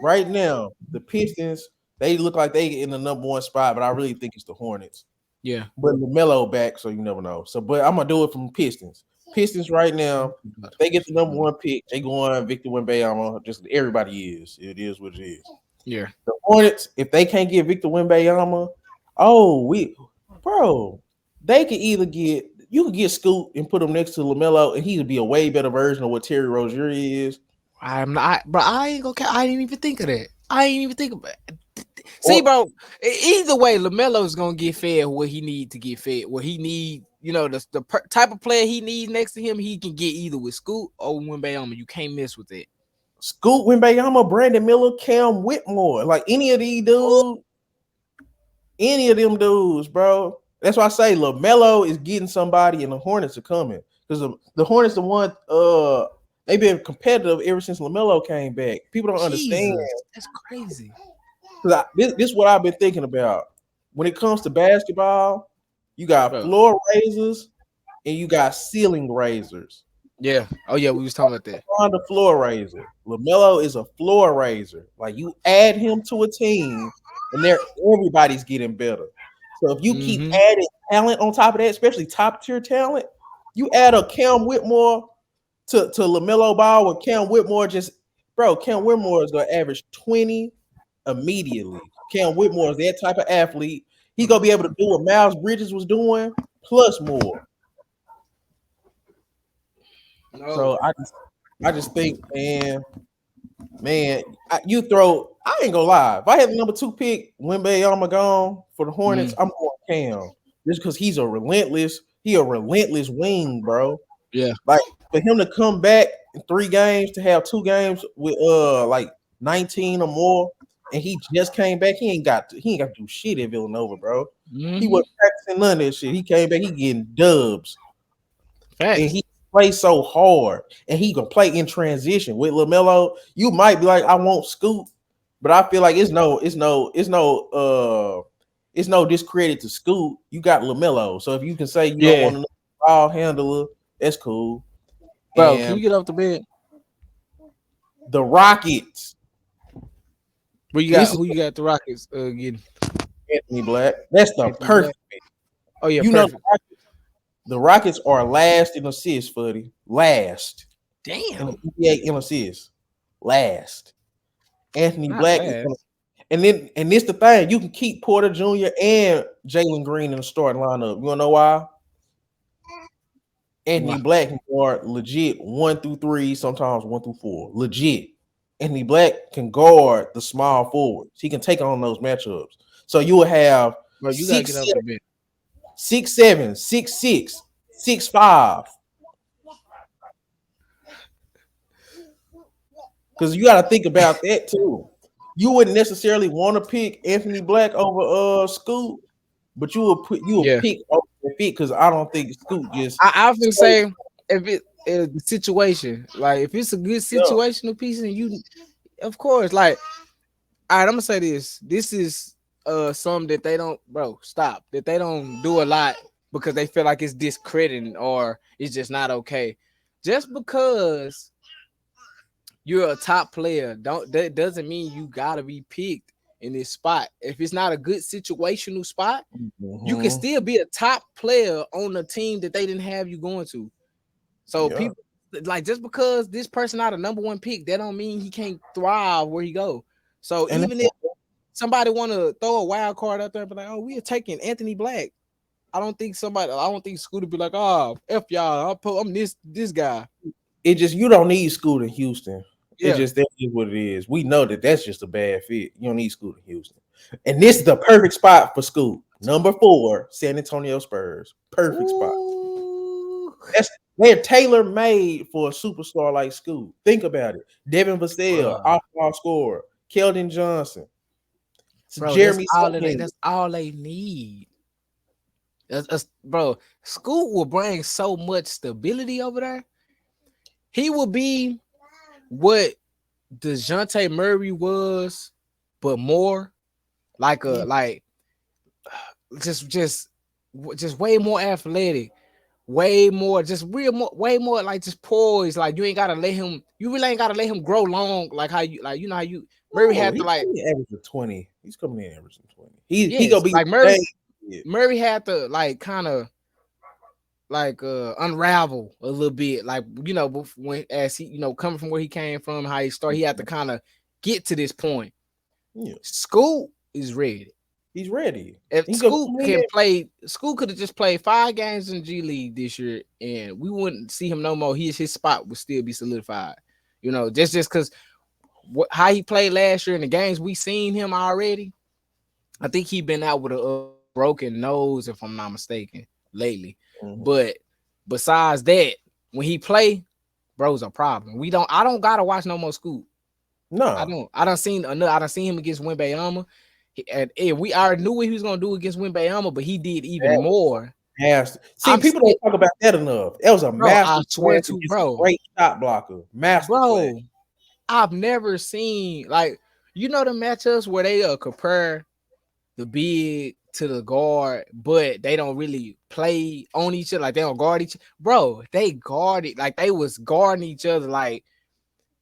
right now the Pistons they look like they in the number one spot, but I really think it's the Hornets. Yeah. But LaMelo back, so you never know. So, but I'm gonna do it from Pistons. Pistons right now, if they get the number one pick, they go on Victor Wembanyama. Just everybody is. It is what it is. Yeah. The Hornets, if they can't get Victor Wembanyama, bro, they could either get you could get Scoot and put him next to LaMelo, and he would be a way better version of what Terry Rozier is. I'm not, bro. I ain't gonna. I didn't even think of that. I ain't even think about it. See, Or bro. Either way, Lamelo's gonna get fed what he need to get fed. What he need, type of player he needs next to him, he can get either with Scoot or Wembanyama. You can't mess with it. Scoot Wembanyama, Brandon Miller, Cam Whitmore, like any of these dudes, any of them dudes, bro. That's why I say LaMelo is getting somebody, and the Hornets are coming because the Hornets, the one, they've been competitive ever since LaMelo came back. People don't understand Jesus, that's crazy, because this is what I've been thinking about when it comes to basketball. You got bro. floor raisers and you got ceiling raisers. Yeah. Oh yeah, we was talking about that. On the floor raiser, LaMelo is a floor raiser. Like you add him to a team, and everybody's getting better. So if you keep Mm-hmm. adding talent on top of that, especially top tier talent, you add a Cam Whitmore to LaMelo Ball with Cam Whitmore Cam Whitmore is gonna average 20 immediately. Cam Whitmore is that type of athlete. He's gonna be able to do what Miles Bridges was doing, plus more. No. So I just think, man, I ain't gonna lie. If I had the number 2 pick, Wembanyama gone for the Hornets, I'm going Cam. Just because he a relentless wing, bro. Yeah. Like for him to come back in 3 games to have 2 games with like 19 or more, and he just came back. He ain't got to do shit at Villanova, bro. He Mm-hmm. wasn't practicing none of that shit. He came back, he getting dubs. And Facts. he plays so hard, and he can play in transition with LaMelo. You might be like, I won't Scoot, but I feel like it's no discredit to Scoot. You got LaMelo, so if you can say you don't Yeah. want to ball handler, that's cool. Bro, can And you get off the bed? the Rockets, this is Who you got the Rockets getting? Anthony Black. That's the Anthony Black? perfect. Oh yeah, You know, perfect. the Rockets are last in assists, Fuddy. Last in the Damn. NBA in assists. Last. Anthony Not Black is last. gonna And this the thing, you can keep Porter Jr. and Jalen Green in the starting lineup. You wanna know why? Anthony Why? Black can guard legit 1 through 3, sometimes 1 through 4. Legit. Anthony Black can guard the small forwards. He can take on those matchups. So you will have Bro, you gotta get six, off the bench. 6'7", 6'6", 6'5". Because you got to think about that too. You wouldn't necessarily want to pick Anthony Black over Scoot, but you will Yeah. pick over fit because I don't think Scoot just I often straight. say if the situation, like if it's a good Yeah. situational piece and you of course, like all right, I'm gonna say this. This is something that they don't, bro, stop. That they don't do a lot because they feel like it's discrediting or it's just not okay. Just because you're a top player, don't that doesn't mean you gotta be picked in this spot. If it's not a good situational spot, you can Mhm. still be a top player on the team that they didn't have you going to. So Yeah. people like just because this person not a number one pick, that don't mean he can't thrive where he go. So And even if somebody want to throw a wild card out there, but like, oh, we are taking Anthony Black. I don't think Scooter be like, oh, F y'all, I'm this guy. it just you don't need Scoot in Houston. It Yeah. just that is what it is. We know that that's just a bad fit. You don't need Scoot in Houston, and this is the perfect spot for Scoot. Number 4, San Antonio Spurs. Perfect spot. Ooh, They're tailor made for a superstar like Scoot. Think about it. Devin Vassell, bro, off-ball scorer. Keldon Johnson, bro, that's Jeremy all they Sochan. that's all they need. Bro, Scoot will bring so much stability over there. He will be what DeJounte Murray was, but more like a Yeah, like just just just way more athletic, way more just real more way more like just poised. Like you ain't gotta let him. You really ain't gotta let him grow long. Like how you like you know how you Murray no, had to he's like coming in averaging 20. He's coming in averaging 20. He yes gonna be like today. Murray had to like kind of like unravel a little bit like when as he coming from where he came from how he started he had to kind of get to this point. Yeah, Scoot is ready. he's ready. If He gonna Scoot come in. can play, Scoot could have just played 5 games in G League this year, and we wouldn't see him no more. His spot would still be solidified. Just because how he played last year in the games we seen him already. I think he been out with a broken nose, if I'm not mistaken, lately. Mhm. But besides that, when he play, bro's a problem. I don't gotta watch no more Scoot. I No, don't. I don't seen enough. I don't seen him against Wimbayama. And we already knew what he was gonna do against Wimbayama, but he did even that was more. master. See, I'm people still, don't talk about that enough. That was a bro. master I swear class to against a bro, great shot blocker. Master class. bro. I've never seen like the matchups where they compare the big to the guard, but they don't really play on each other. Like they don't guard each. Bro, they guarded like they was guarding each other.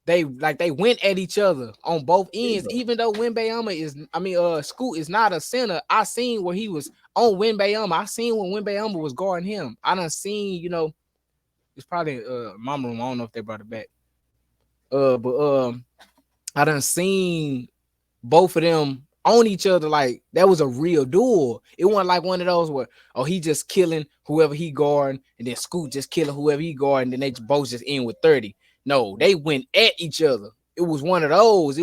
They went at each other on both ends, Yeah. even though Scoot is not a center. I seen where he was on Wimbayama. I seen when Wimbayama was guarding him. I done seen, it's probably Mama Room. I don't know if they brought it back. But I done seen both of them on each other. Like that was a real duel. It wasn't like one of those where he just killing whoever he guarding, and then Scoot just killing whoever he guarding, and then they both just end with 30. No, they went at each other. It was one of those.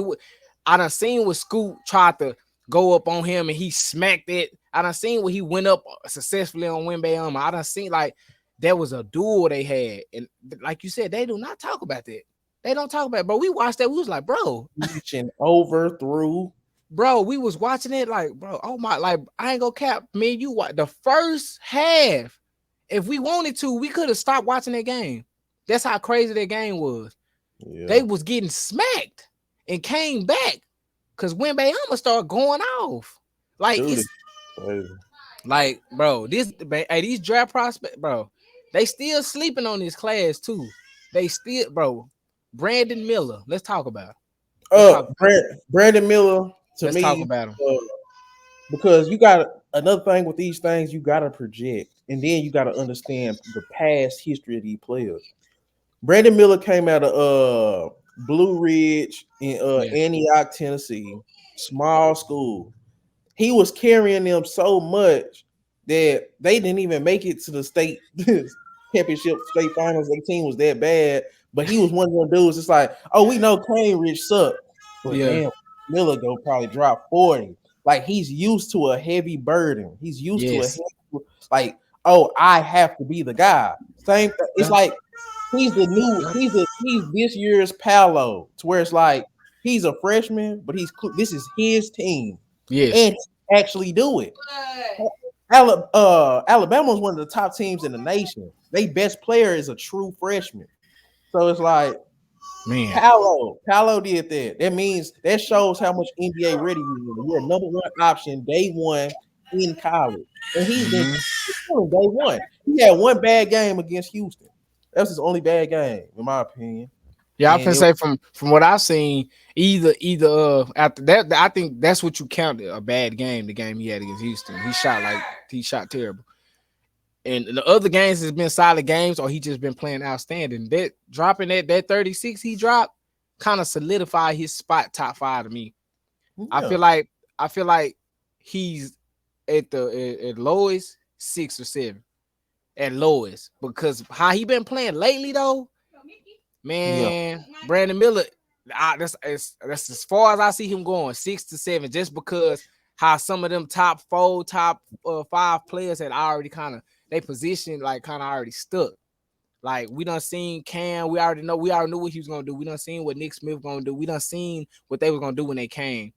I done seen what Scoot tried to go up on him and he smacked it. I done seen where he went up successfully on Wimbayama. I done seen like there was a duel they had, and like you said, they do not talk about that. They don't talk about it, bro. We watched that. We was like, Reaching over through. bro, we was watching it like, bro, oh my, like I ain't gonna cap, man. You watch the first half. If we wanted to, we could have stopped watching that game. That's how crazy that game was. Yeah. They was getting smacked and came back because Wimbayama started going off. Like Dude, it's it's crazy. like, bro, these draft prospects, bro, they still sleeping on this class too. They still, bro, Brandon Miller. Let's talk about. It. Let's talk about. It. Brandon Miller to Let's talk me, about him. uh, because you got another thing with these things, you got to project, and then you got to understand the past history of these players. Brandon Miller came out of Blue Ridge in Yeah, Antioch, Tennessee. small school. He was carrying them so much that they didn't even make it to the state championship, state finals. Their team was that bad, but he was one of them dudes. It's like, oh, we know Cambridge sucked, but Yeah. damn, Miller go probably drop 40. Like he's used to a heavy burden. He's used to a Yes. heavy, like, oh, I have to be the guy. Same. It's Yeah. like he's the new. He's this year's Paolo. To where it's like he's a freshman, but this is his team, Yes. and he actually do it. Alabama is one of the top teams in the nation. Their best player is a true freshman. So it's like Man. Paolo did that. That means that shows how much NBA ready you are. You're a number one option day one in college. And he's been Mhm. day one. He had one bad game against Houston. That was his only bad game, in my opinion. Yeah, I And can say from what I've seen, either after that, I think that's what you count a bad game. The game he had against Houston, he shot terrible. And the other games has been solid games, or he just been playing outstanding. That dropping that 36 he dropped kind of solidified his spot top 5 to me. I yeah, feel like he's at lowest 6 or 7 at lowest, because how he been playing lately though. yeah. Man, Brandon Miller, that's as far as I see him going, 6 to 7, just because how some of them top 4, top 5 players had already kind of they position like kind of already stuck. Like we done seen Cam, we already knew what he was gonna do. We done seen what Nick Smith gonna do. We done seen what they were gonna do when they came.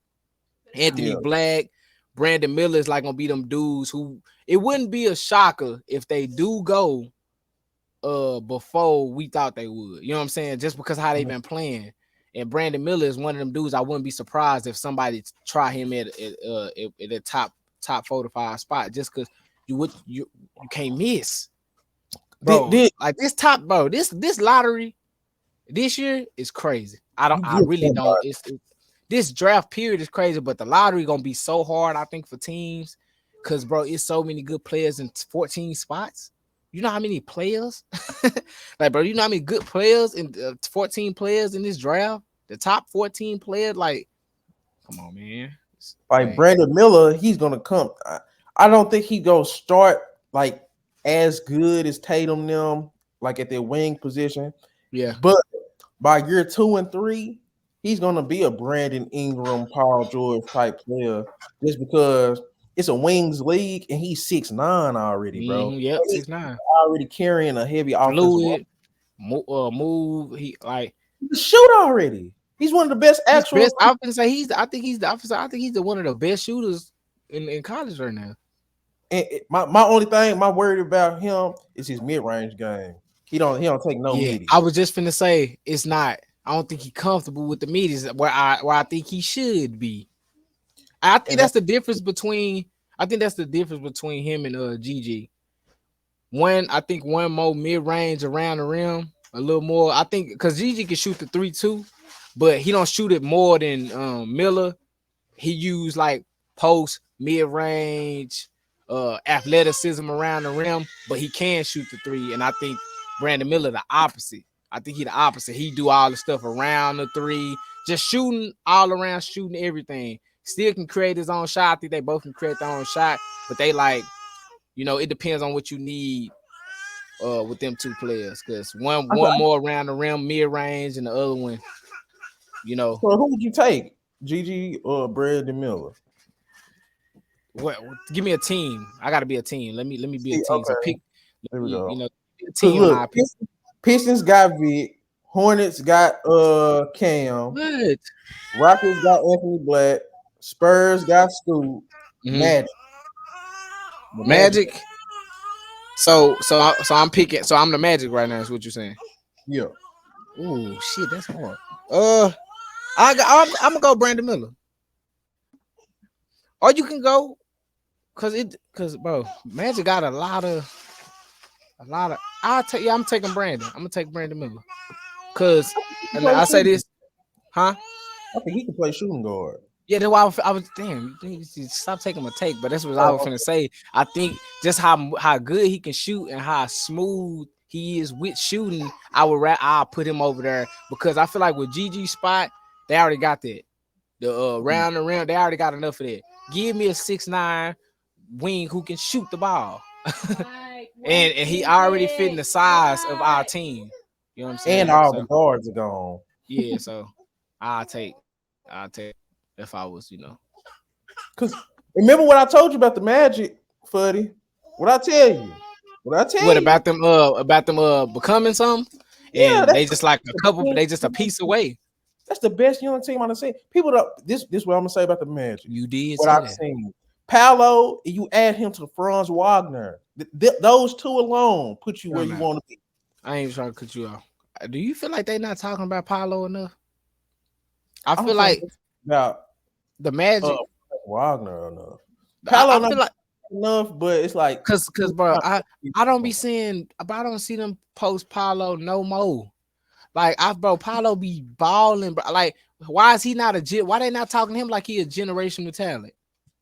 Anthony Yeah. Black, Brandon Miller is like gonna be them dudes who it wouldn't be a shocker if they do go before we thought they would. You know what I'm saying? Just because how they've been playing. And Brandon Miller is one of them dudes. I wouldn't be surprised if somebody try him at a top 4 to 5 spot, just because you can't miss, bro. Like this lottery this year is crazy. I really don't. This draft period is crazy, but the lottery gonna be so hard, I think, for teams, because bro, it's so many good players in 14 spots. You know how many players? Like, bro, you know how many good players in 14 players in this draft? The top 14 players, like, come on, man. Like Brandon Miller, he's gonna come. I don't think he gonna start like as good as Tatum them, like at their wing position. Yeah. But by year 2 and 3, he's gonna be a Brandon Ingram, Paul George type player, just because it's a wings league and he's 6'9" already, bro. Yep, He's 6'9". already carrying a heavy offensive Fluid, move. He like shoot already. He's one of the best he's actual. best. I can say I think he's the officer. I think he's the one of the best shooters in college right now. And my only thing, my worry about him is his mid range game. He don't take no Yeah, middies. I was just finna say it's not. I don't think he's comfortable with the middies where I think he should be. I think that's the difference between. I think that's the difference between him and GG. I think one more mid range around the rim, a little more. I think because GG can shoot the 3 too, but he don't shoot it more than Miller. He used like post, mid range, athleticism around the rim, but he can shoot the 3. And I think Brandon Miller the opposite. I think he the opposite. He do all the stuff around the 3, just shooting all around, shooting everything. Still can create his own shot. I think they both can create their own shot, but they like, it depends on what you need with them 2 players. Because one more around the rim, mid range, and the other one, So who would you take, GG or Brandon Miller? What? Give me a team. I got to be a team. Let me be a team. Okay. So pick. There we go. A team. Look, Pistons got Vic. Hornets got Cam. What? Rockets got Anthony Black. Spurs got Scoop. Magic. Magic. So I'm picking. So I'm the Magic right now. Is what you're saying? Yeah. Oh shit, that's hard. I'm gonna go Brandon Miller. Or you can go, cause bro, Magic got a lot of. I'm taking Brandon. I'm gonna take Brandon Miller. Cause and I say this, huh? I think he can play shooting guard. Yeah, that's why I was damn. Stop taking my take, but that's what I was gonna say. I think just how good he can shoot and how smooth he is with shooting, I'll put him over there, because I feel like with GG spot, they already got that. The round and round, they already got enough of that. Give me a 6'9" wing who can shoot the ball. and he already fitting the size of our team. You know what I'm And saying? all the So guards are gone. yeah, so I'll take if I was, Cause remember what I told you about the Magic, Fuddy? What I tell you? What I what tell you? about them becoming something, Yeah, and they just like a the couple, best they just a young piece team. away. That's the best young team I've seen. People don't this what I'm gonna say about the Magic. You did What say I've that. seen. Paolo, you add him to Franz Wagner. Those two alone put you where Time you out. want to be. I ain't trying to cut you off. Do you feel like they not talking about Paolo enough? I I don't feel feel like like it's about the uh Magic. Wagner enough. I Paolo not feel like enough, but it's like cause bro, I don't be seeing, but I don't see them post Paolo no more. Like bro, Paolo be balling, bro. Like, why is he not why they not talking to him like he a generational talent?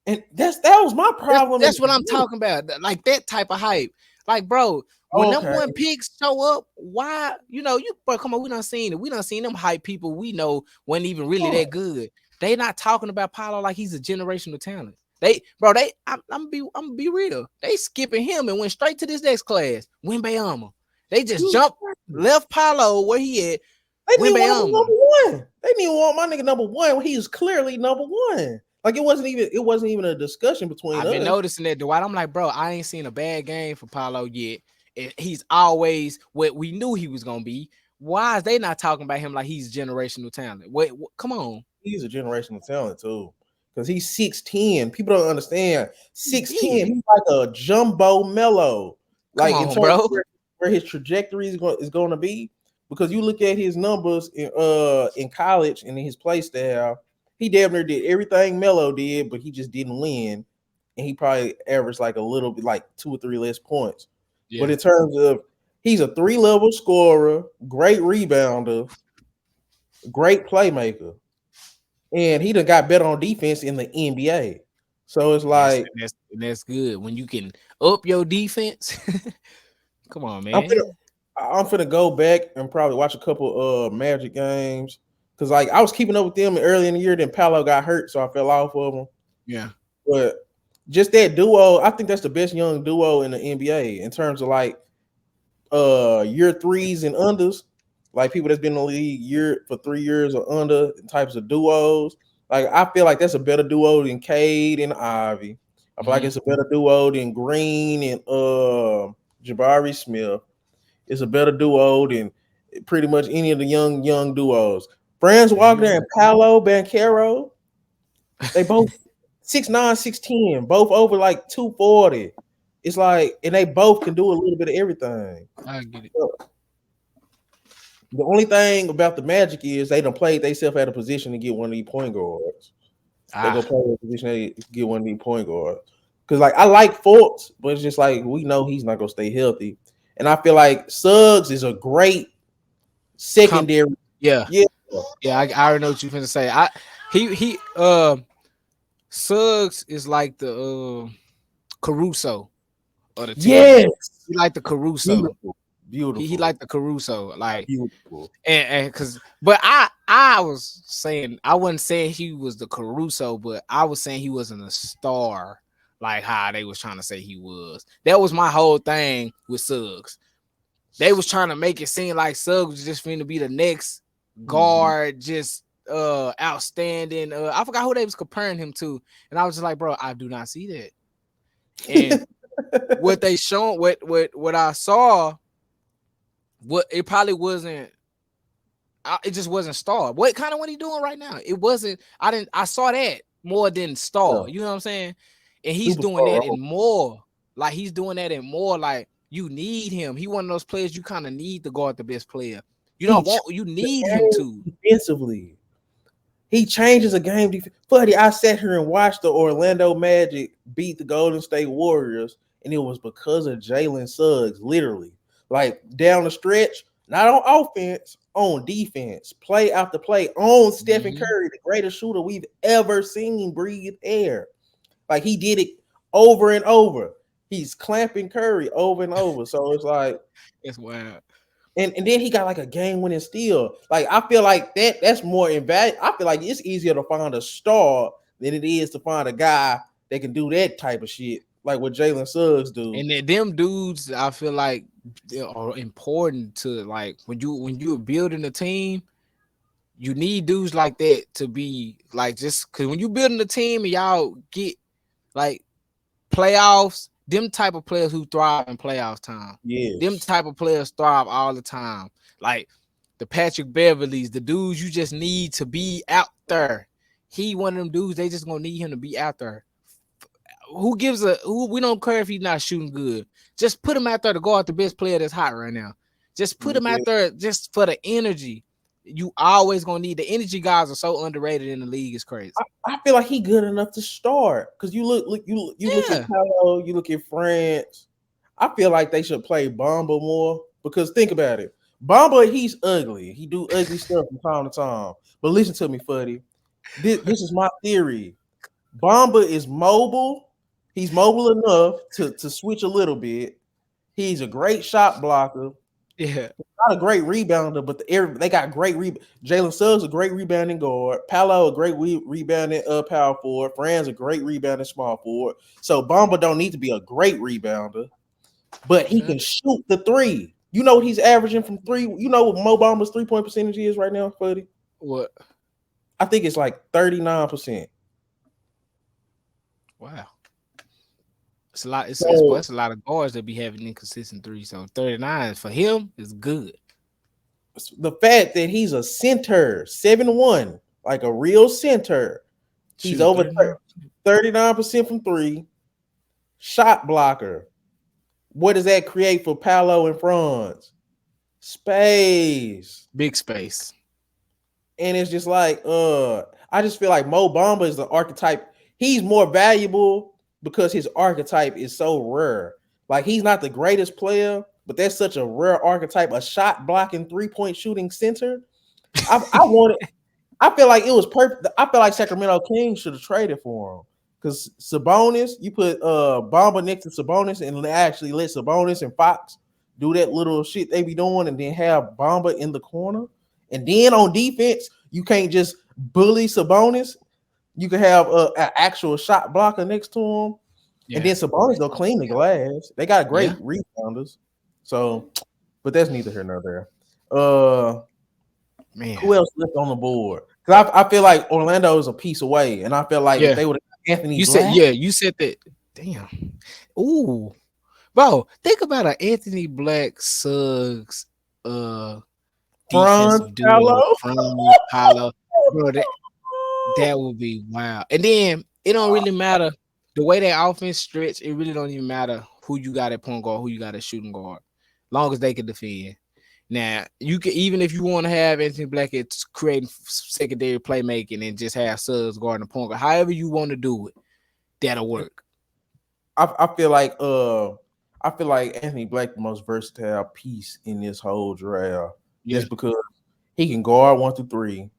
and that was my That's problem in that's the what I'm beginning. talking about. Like that type of hype. Like, bro, when number Okay. one picks show up, why you bro, come on, we done seen it. We done seen them hype people we know wasn't even really that good. They not talking about Paolo like he's a generational talent. I'm gonna be real. They skipping him and went straight to this next class. Wimbayama. They just You jumped, left Paolo where he at. They didn't want him Wimbayama. number one. They didn't even want my nigga number one when he was clearly number one. Like it wasn't even a discussion between I've been us. noticing that, Dwight. I'm like, bro, I ain't seen a bad game for Paolo yet. And he's always what we knew he was gonna be. Why is they not talking about him like he's generational talent? Wait, come on. He's a generational talent too. Because he's 6'10. People don't understand. He's 6'10, big. he's like a jumbo mellow. Come Like in on, terms of bro. where his trajectory is going to be. Because you look at his numbers in college and in his play style, he damn near did everything Melo did, but he just didn't win. And he probably averaged like a little bit, like 2 or 3 less points. But Yeah. in terms of, he's a 3-level scorer, great rebounder, great playmaker, and he done got better on defense in the NBA. So it's That's like that's that's good. When you can up your defense. Come on, I'm finna, man. I'm finna go back and probably watch a couple Magic games because like I was keeping up with them early in the year. Then Paolo got hurt, so I fell off of them. Yeah. But just that duo, I think that's the best young duo in the NBA in terms of like year threes and unders, like people that's been in the league year for 3 years or under types of duos. Like I feel like that's a better duo than Cade and Ivy. I feel like Mhm. it's a better duo than Green and Jabari Smith. It's a better duo than pretty much any of the young duos. Franz Wagner and Paolo Banchero, they both 6'9", 6'10", both over like 240. It's like, and they both can do a little bit of everything. I get it. The only thing about the Magic is they done played themselves at a position to get one of these point guards. They go Ah, play in a position to get one of these point guards. Because like I like Fultz, but it's just like we know he's not gonna stay healthy. And I feel like Suggs is a great Comp- secondary. yeah. Yeah. Yeah, I already know what you're finna say. He Suggs is like the Caruso of the team. Yes. He like the Caruso. Beautiful. He Beautiful. like the Caruso. Like, Beautiful. and cause but I was saying, I wasn't saying he was the Caruso, but I was saying he wasn't a star like how they was trying to say he was. That was my whole thing with Suggs. They was trying to make it seem like Suggs was just finna be the next Mhm. guard, just outstanding. I forgot who they was comparing him to, and I was just like, bro, I do not see that. And what they shown, what I saw, what it probably wasn't. It just wasn't Star. What kind of what he doing right now? It wasn't. I saw that more than Yeah. Star. You know what I'm saying? And he's doing Superstar that role. in more. Like he's doing that in more. Like you need him. He one of those players you kind of need to guard the best player. You He don't changed want. You the need him game to. defensively. He changes a game. Buddy, I sat here and watched the Orlando Magic beat the Golden State Warriors, and it was because of Jalen Suggs, literally. Like down the stretch, not on offense, on defense, play after play, on Stephen Mhm. Curry, the greatest shooter we've ever seen breathe air. Like he did it over and over. He's clamping Curry over and over. So it's like That's wild. and then he got like a game winning steal. Like I feel like that's more invaluable. I feel like it's easier to find a star than it is to find a guy that can do that type of shit, like what Jalen Suggs do. And then them dudes, I feel like they are important to like when you're building a team, you need dudes like that to be like just because when you building a team and y'all get like playoffs, them type of players who thrive in playoffs time. Them Yes. type of players thrive all the time. Like the Patrick Beverleys, the dudes you just need to be out there. He one of them dudes, they just gonna need him to be out there. Who gives a who we don't care if he's not shooting good. Just put him out there to guard the best player that's hot right now. Just put him out Yeah. there just for the energy. You always gonna need the energy guys are so underrated in the league, it's crazy. I feel like he good enough to start because you look at Yeah. Paolo, you look at France. I feel like they should play Bamba more because think about it. Bamba, he's ugly. He do ugly stuff from time to time. But listen to me, Fuddy. This is my theory. Bamba is mobile. He's mobile enough to switch a little bit. He's a great shot blocker. Yeah. Not a great rebounder, but they got great Jalen Suggs a great rebounding guard. Paolo a great rebounding power forward. Franz a great rebounding small forward. So Bamba don't need to be a great rebounder, but he Yeah. can shoot the three. You know what he's averaging from three. You know what Mo Bamba's 3-point percentage is right now, buddy? What? I think it's like 39%. Wow. It's a lot. So It's a lot of guards that be having inconsistent threes. So 39 for him is good. the fact that he's a center, 7-1, like a real center, he's Shooting over 39. 39% from three, shot blocker. What does that create for Paolo and Franz? Space. Big space. And it's just like, I just feel like Mo Bamba is the archetype. He's more valuable because his archetype is so rare. Like he's not the greatest player, but that's such a rare archetype, a shot blocking 3-point shooting center. I wanted I feel like it was perfect. I feel like Sacramento Kings should have traded for him. Because Sabonis, you put Bamba next to Sabonis and actually let Sabonis and Fox do that little shit they be doing, and then have Bamba in the corner. And then on defense, you can't just bully Sabonis. You can have an actual shot blocker next to him, and Yeah. then Sabonis go clean the glass. They got Yeah. great rebounders. So, but that's neither here nor there. Uh, Man. who else left on the board? Because I feel like Orlando is a piece away, and I feel like if Yeah. they would have Anthony You said Black, yeah. You said that. Damn. Ooh. Bro, think about an Anthony Black Suggs Franz defensive duo Paolo. from Paolo. Bro, that would be wild. And then it don't really matter the way that offense stretch. It really don't even matter who you got at point guard, who you got at shooting guard, long as they can defend. Now you can even if you want to have Anthony Black, it's creating secondary playmaking and just have Suggs guarding the point guard. However you want to do it, that'll work. I feel like Anthony Black the most versatile piece in this whole draft, Yeah, just because he can guard 1 through 3.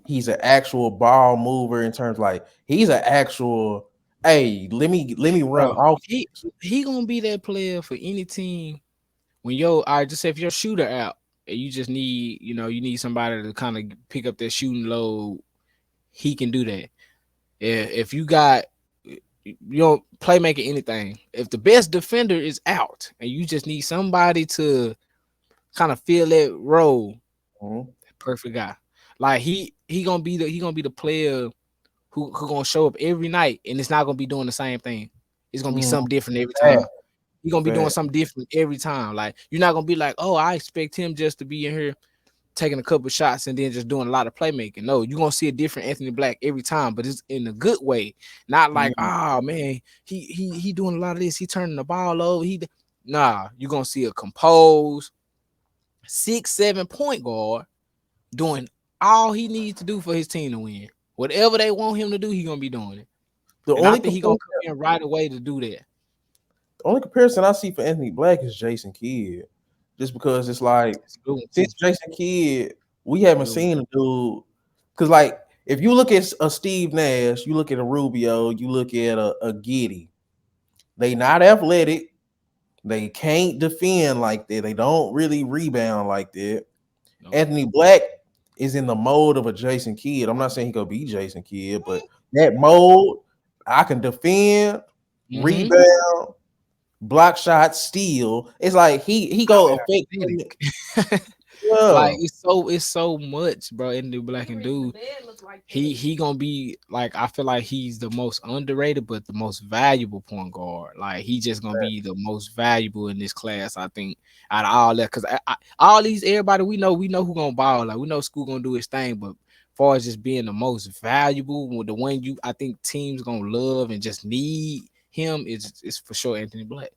He's an actual ball mover in terms like he's an actual. Hey, let me run bro. off. He gonna be that player for any team. When I just say if your shooter out and you just need you need somebody to kind of pick up that shooting load, he can do that. If you got playmaking anything, if the best defender is out and you just need somebody to kind of fill that role, Mhm. perfect guy. Like he gonna be the player who gonna show up every night and it's not gonna be doing the same thing. It's gonna be Mhm. something different every Fact, time. You're gonna be doing fact. something different every time. Like you're not gonna be like, oh, I expect him just to be in here taking a couple shots and then just doing a lot of playmaking. No, you're gonna see a different Anthony Black every time, but it's in a good way. Not like, Mhm. oh man, he doing a lot of this, he turning the ball over. Nah, you're gonna see a composed 6-7 point guard doing all he needs to do for his team to win. Whatever they want him to do, he gonna be doing it. The And I only think he gonna come in right away to do that. The only comparison I see for Anthony Black is Jason Kidd, just because it's like It's a good one too. since Jason Kidd, we haven't Good one. seen a dude. Because like if you look at a Steve Nash, you look at a Rubio, you look at a Giddy, they not athletic, They can't defend like that. They don't really rebound like that. No. Anthony Black is in the mold of a Jason Kidd. I'm not saying he gonna be Jason Kidd, but that mold, I can defend, Mm-hmm. rebound, block shots, steal. It's like he go affect. Like Yeah, it's so much, bro. In the Black and dude, he gonna be like, I feel like he's the most underrated, but the most valuable point guard. Like he just gonna be the most valuable in this class, I think, out of all that. Because all these everybody we know who gonna ball. Like we know School gonna do his thing, but far as just being the most valuable, the one I think teams gonna love and just need him is for sure Anthony Black.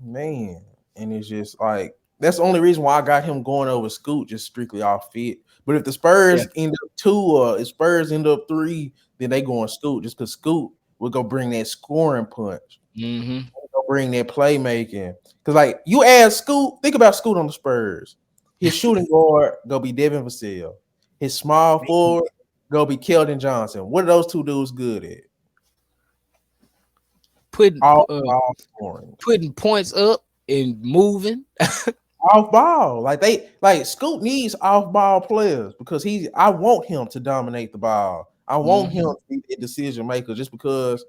man. And it's just like that's the only reason why I got him going over Scoot, just strictly off fit. But if the Yeah. Spurs end up 2 or if Spurs end up 3, then they going Scoot just because Scoot will go bring that scoring punch. Mm-hmm. Go bring that playmaking. Because like you add Scoot, think about Scoot on the Spurs. His shooting guard go be Devin Vassell. His small forward go be Keldon Johnson. What are those two dudes good at? Putting All ball scoring. putting points up and moving. Off ball. Like Scoot needs off ball players because I want him to dominate the ball. I want him Mm-hmm. to be a decision maker just because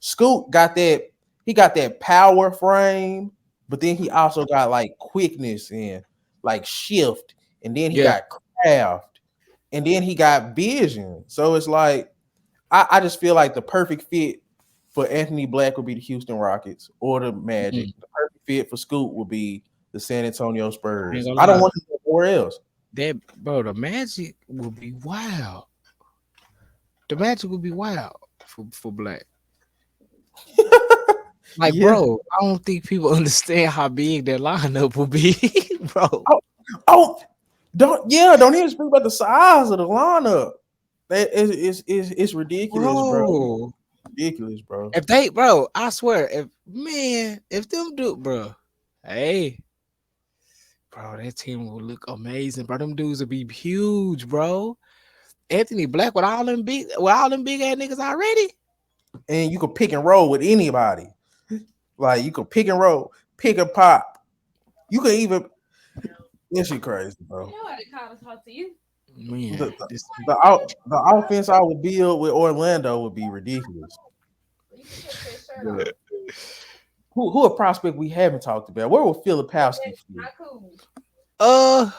Scoot got that power frame, but then he also got like quickness and like shift, and then he Yeah. got craft, and then he got vision. So it's like I just feel like the perfect fit for Anthony Black would be the Houston Rockets or the Magic. Mm. The perfect fit for Scoot would be the San Antonio I ain't Spurs. gonna I don't lie. want him anywhere else. That bro, the Magic will be wild. The Magic will be wild for Black. Like, Yeah. bro, I don't think people understand how big their lineup will be, bro. Oh, don't even speak about the size of the lineup. That it's ridiculous, bro. Bro, Ridiculous, bro. if they, bro, I swear, if them do, bro, hey, bro, that team will look amazing, bro. Them dudes will be huge, bro. Anthony Black with all them big ass niggas already. And you can pick and roll with anybody. Like you can pick and roll, pick and pop. You can even this shit crazy, bro. Man, The, the offense I would build with Orlando would be ridiculous. yeah. Who a prospect we haven't talked about? Where will Filipowski fit? uh,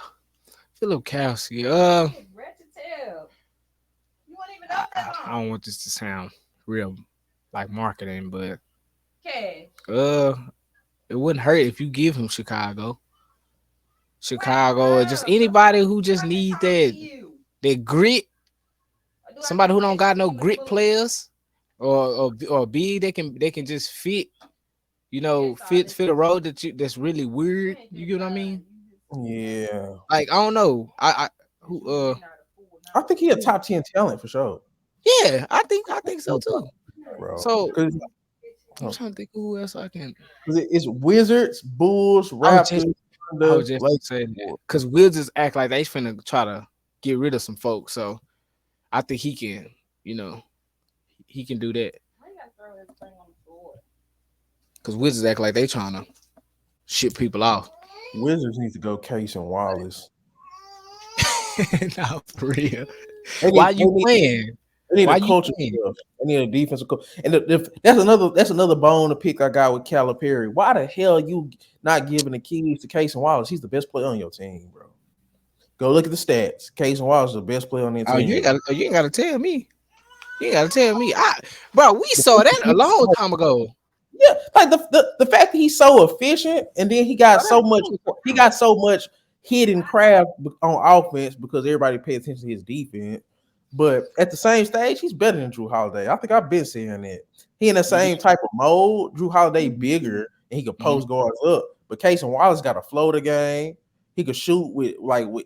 Philip Kowski. I don't want this to sound real like marketing, but uh, it wouldn't hurt if you give him Chicago. Chicago, or just anybody who just needs that grit. Somebody who don't got no grit players, or big they can just fit. Fit a role that's really weird. You get what I mean? Yeah, Like I don't know. I who I think he a top 10 talent for sure, yeah, I think so too. bro. So Because I'm trying to think who else I can. it's Wizards, Bulls, I was just Raptors, I Thunder, was just Lakers. saying that because Wizards act like they finna try to get rid of some folks. So I think he can. He can do that because Wizards act like they trying to ship people off. Wizards need to go Case and Wallace. No, for real. They Why need, they you need, playing? they need Why a you culture playing? stuff. They need a defensive coach. And that's another bone to pick I got with Calipari. Why the hell you not giving the keys to Case and Wallace? He's the best player on your team, bro. Go look at the stats. Case and Wallace is the best player on their Oh, team. you ain't gotta tell me. You ain't gotta tell me. Bro, we saw that a long time ago. Yeah, like the fact that he's so efficient, and then Bro, that's a long time he ago. got so much hidden craft on offense because everybody pay attention to his defense. But at the same stage, he's better than Drew Holiday. I think I've been saying that. He in the Yeah. same type of mode. Drew Holiday bigger and he could post guards up. But Casey Wallace got a floater game. He could shoot with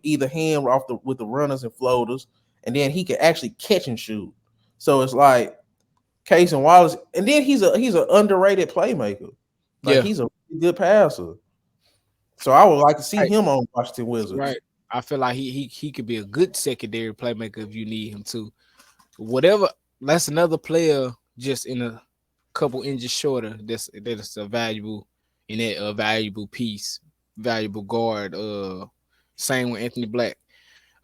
either hand with the runners and floaters, and then he could actually catch and shoot. So it's like Case and Wallace, and then he's an underrated playmaker. Like Yeah. he's a good passer. So I would like to see Right. him on Washington Wizards. Right. I feel like he could be a good secondary playmaker if you need him to. Whatever. That's another player just in a couple inches shorter. That's a valuable and that valuable piece, valuable guard. Same with Anthony Black.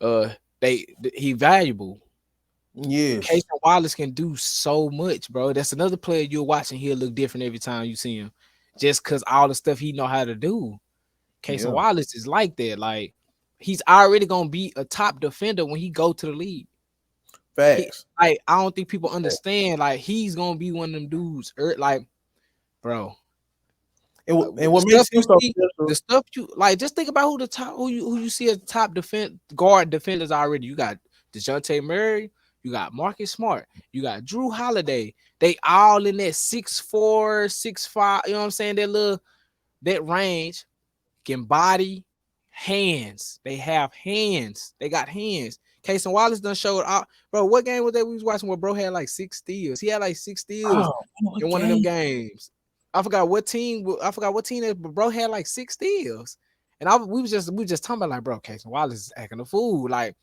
Uh, he valuable. Yes. Casey Wallace can do so much, bro. That's another player you're watching. He'll look different every time you see him, just cause all the stuff he know how to do. Casey Yeah. Wallace is like that. Like he's already gonna be a top defender when he go to the league. He Facts. like I don't think people understand. Like he's gonna be one of them dudes. Like, bro, And the what stuff makes you him so see, the special? stuff you like. Just think about who you see as top guard defenders already. You got DeJounte Murray, you got Marcus Smart, you got Drew Holiday. They all in that 6'4", 6'5". You know what I'm saying? That range can body hands. They have hands. They got hands. Casey Wallace done showed out. Bro, what game was that we was watching where bro had like 6 steals? He had like 6 steals Oh, what in one of them game? games. I forgot what team that, but bro had like 6 steals. And we just talking about like, bro, Casey Wallace is acting a fool. Like,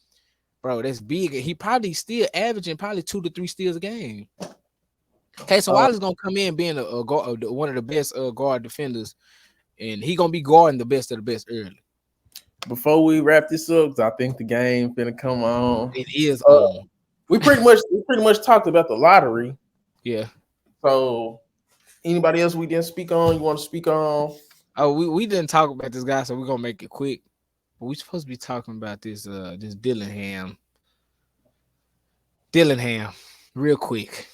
bro, that's big. He probably still averaging probably 2 to 3 steals a game. Casey Uh, Wallace gonna come in being one of the best guard defenders, and he gonna be guarding the best of the best early. Before we wrap this up, 'cause I think the game finna come on. It is Uh, on. we pretty much talked about the lottery. Yeah. So anybody else we didn't speak on? You want to speak on? Oh, we didn't talk about this guy, so we're gonna make it quick. But we supposed to be talking about this Dillingham. Dillingham, real quick.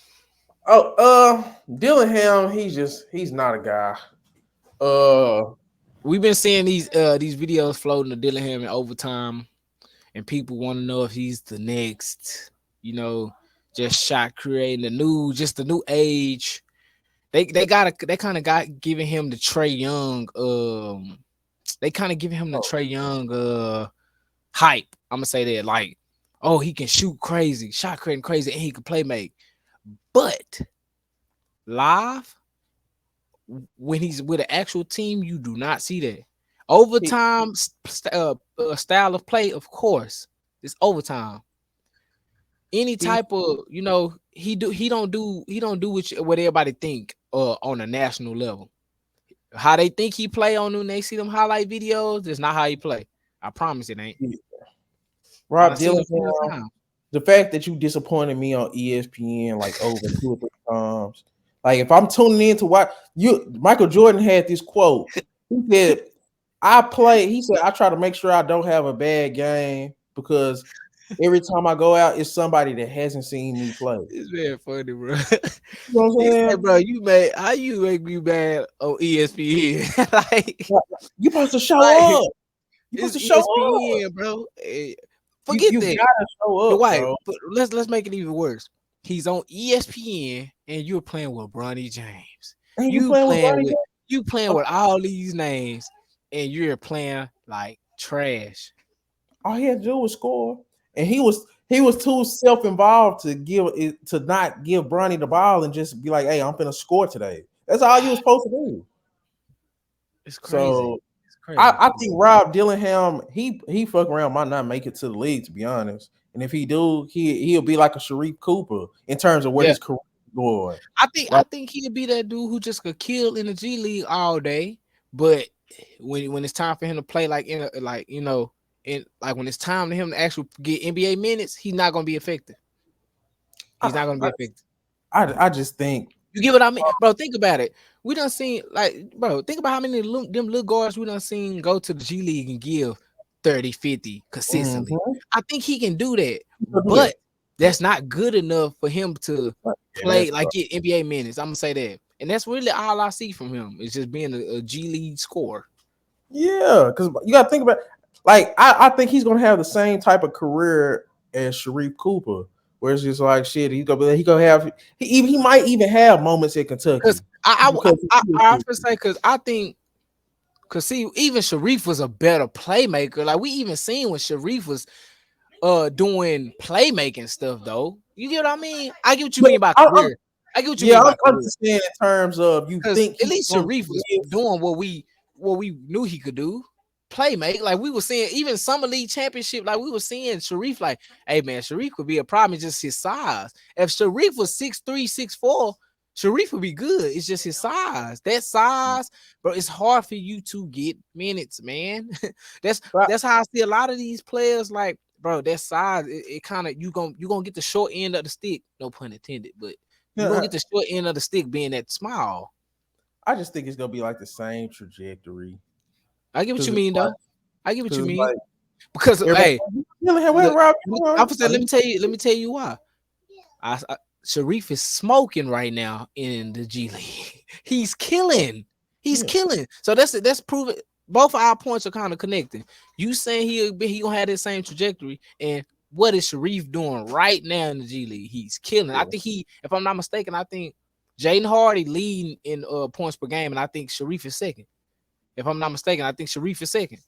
Oh, Dillingham. He's not a guy. We've been seeing these videos floating to Dillingham in overtime, and people want to know if he's the next, just shot creating the new age. They kind of got giving him the Trey Young. They kind of giving him the Trey Young hype. I'm gonna say that, like, oh, he can shoot crazy, shot creating crazy, and he can play make. But live, when he's with an actual team, you do not see that. Overtime style of play, of course, it's overtime. Any type of, he don't do what everybody think on a national level. How they think he play on when they see them highlight videos, it's not how he play. I promise it ain't. I Rob done seen it plenty of Dillingham. times. The fact that you disappointed me on ESPN like over 2 or 3 times. Like if I'm tuning in to watch you, Michael Jordan had this quote. He said, He said, I try to make sure I don't have a bad game because every time I go out, it's somebody that hasn't seen me play. It's very funny, bro. You know what I'm He saying? said, bro, how you make me bad on ESPN? like, You supposed to show like up. You supposed it's to show up. ESPN, bro. Forget You that. gotta show The up, white, bro. but let's make it even worse. He's on ESPN and you're playing with Bronny James. And you You playing with playing Bronny with you playing James? with all these names and you're playing like trash. All he had to do was score, and he was too self-involved to not give Bronny the ball and just be like, "Hey, I'm gonna score today." That's all you was supposed to do. It's crazy. So It's crazy. I think Rob Dillingham he fuck around might not make it to the league, to be honest. And if he do, he'll be like a Sharif Cooper in terms of where Yeah. his career is going. I think he'd be that dude who just could kill in the G League all day, but when it's time for him to play like when it's time to him to actually get NBA minutes, he's not gonna be effective. He's not gonna be effective. I just think You get what I mean, bro? Think about it. We done seen bro. Think about how many them little guards we done seen go to the G League and give 30, 50 consistently. mhm, I think he can do that, he'll do but that. that's not good enough for him to Yeah, play like get NBA minutes. I'm gonna say that, and that's really all I see from him. Is just being a G League scorer. yeah, because you got to think about like I think he's gonna have the same type of career as Sharif Cooper, where it's just like shit. He gonna have he might even have moments at Because Kentucky. I Because often say because I think see even Sharif was a better playmaker. Like we even seen when Sharif was doing playmaking stuff though. You get what I mean? I get what you but mean by I'm, career. I get what you yeah, mean by I'm career. just saying in terms of you Because think at he's least going Sharif to was live. doing what we knew he could do. Playmate, like we were seeing even summer league championship, like we were seeing Sharif, like, hey man, Sharif could be a problem, just his size. If Sharif was 6'3", 6'4", Sharif would be good. It's just his size. That size, bro. It's hard for you to get minutes, man. that's But that's how I see a lot of these players. Like, bro, that size, it kind of you gonna get the short end of the stick. No pun intended, but you gonna yeah, get the short end of the stick being that small. I just think it's gonna be like the same trajectory I get what because you it's mean, like though. I get what you because mean like because everybody hey, really have went look, Rob. I'm saying, let me tell you why. Sharif is smoking right now in the G League. He's killing. He's Yeah, killing. So that's proven. Both of our points are kind of connected. You saying he gonna have that same trajectory, and what is Sharif doing right now in the G League? He's killing. I yeah. think if I'm not mistaken, I think Jaden Hardy leading in points per game, and I think Sharif is second. If I'm not mistaken, I think Sharif is second.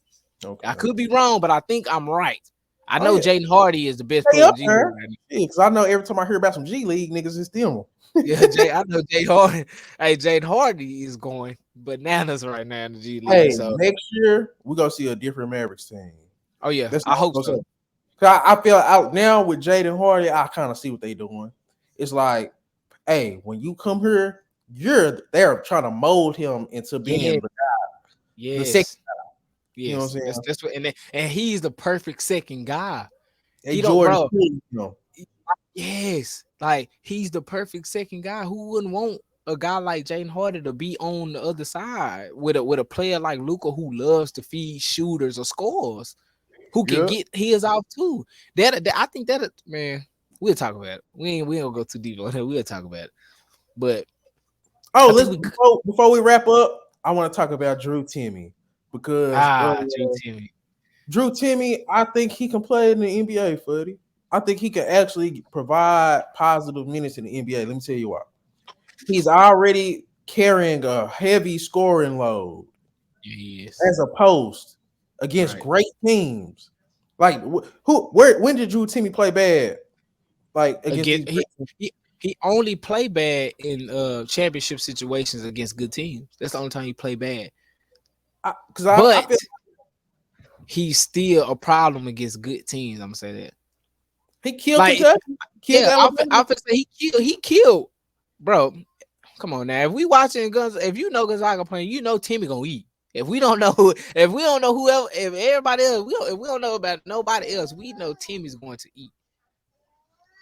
I Okay. could be wrong, but I think I'm right. I Oh know yeah, Jaden Hardy is the best stay player in up the G League there. right now. Because I know every time I hear about some G League niggas, it's them. Yeah, I know Jay Hardy. Hey, Jade Hardy is going bananas right now in the G League. Hey, So, next year we're gonna see a different Mavericks team. oh yeah, That's I all hope I'm gonna so. say. 'Cause I feel out now with Jaden Hardy, I kind of see what they doing. It's like, hey, when you come here, they're trying to mold him into Yeah, being the second. yes, You know what I'm yes. That's saying? that's what, and he's the perfect second guy. Hey, He don't, Jordan, bro. you know, Yes, like he's the perfect second guy. Who wouldn't want a guy like Jaden Hardy to be on the other side with a player like Luca who loves to feed shooters or scores, who can yeah. get his off too. I think that, man, we'll talk about it. We don't go too deep on it. We'll talk about it. But Oh, I think let's we before we wrap up, I want to talk about Drew Timmy because Drew Timmy. Drew Timmy, I think he can play in the NBA, Fuddy. I think he can actually provide positive minutes in the NBA. Let me tell you why. He's already carrying a heavy scoring load Yeah, he is. as a post against Right. great teams. Like when did Drew Timmy play bad? Like against Again, these he great teams? he only play bad in championship situations against good teams. That's the only time he play bad. Because I But feel he's still a problem against good teams. I'm gonna say that. he killed Like, Kentucky, killed yeah, Alabama. I feel say he killed, bro. Come on now. If we watching guns, if you know Gonzaga playing, you know Timmy gonna eat. If we don't know whoever, if everybody else, if we don't know about nobody else, we know Timmy's going to eat.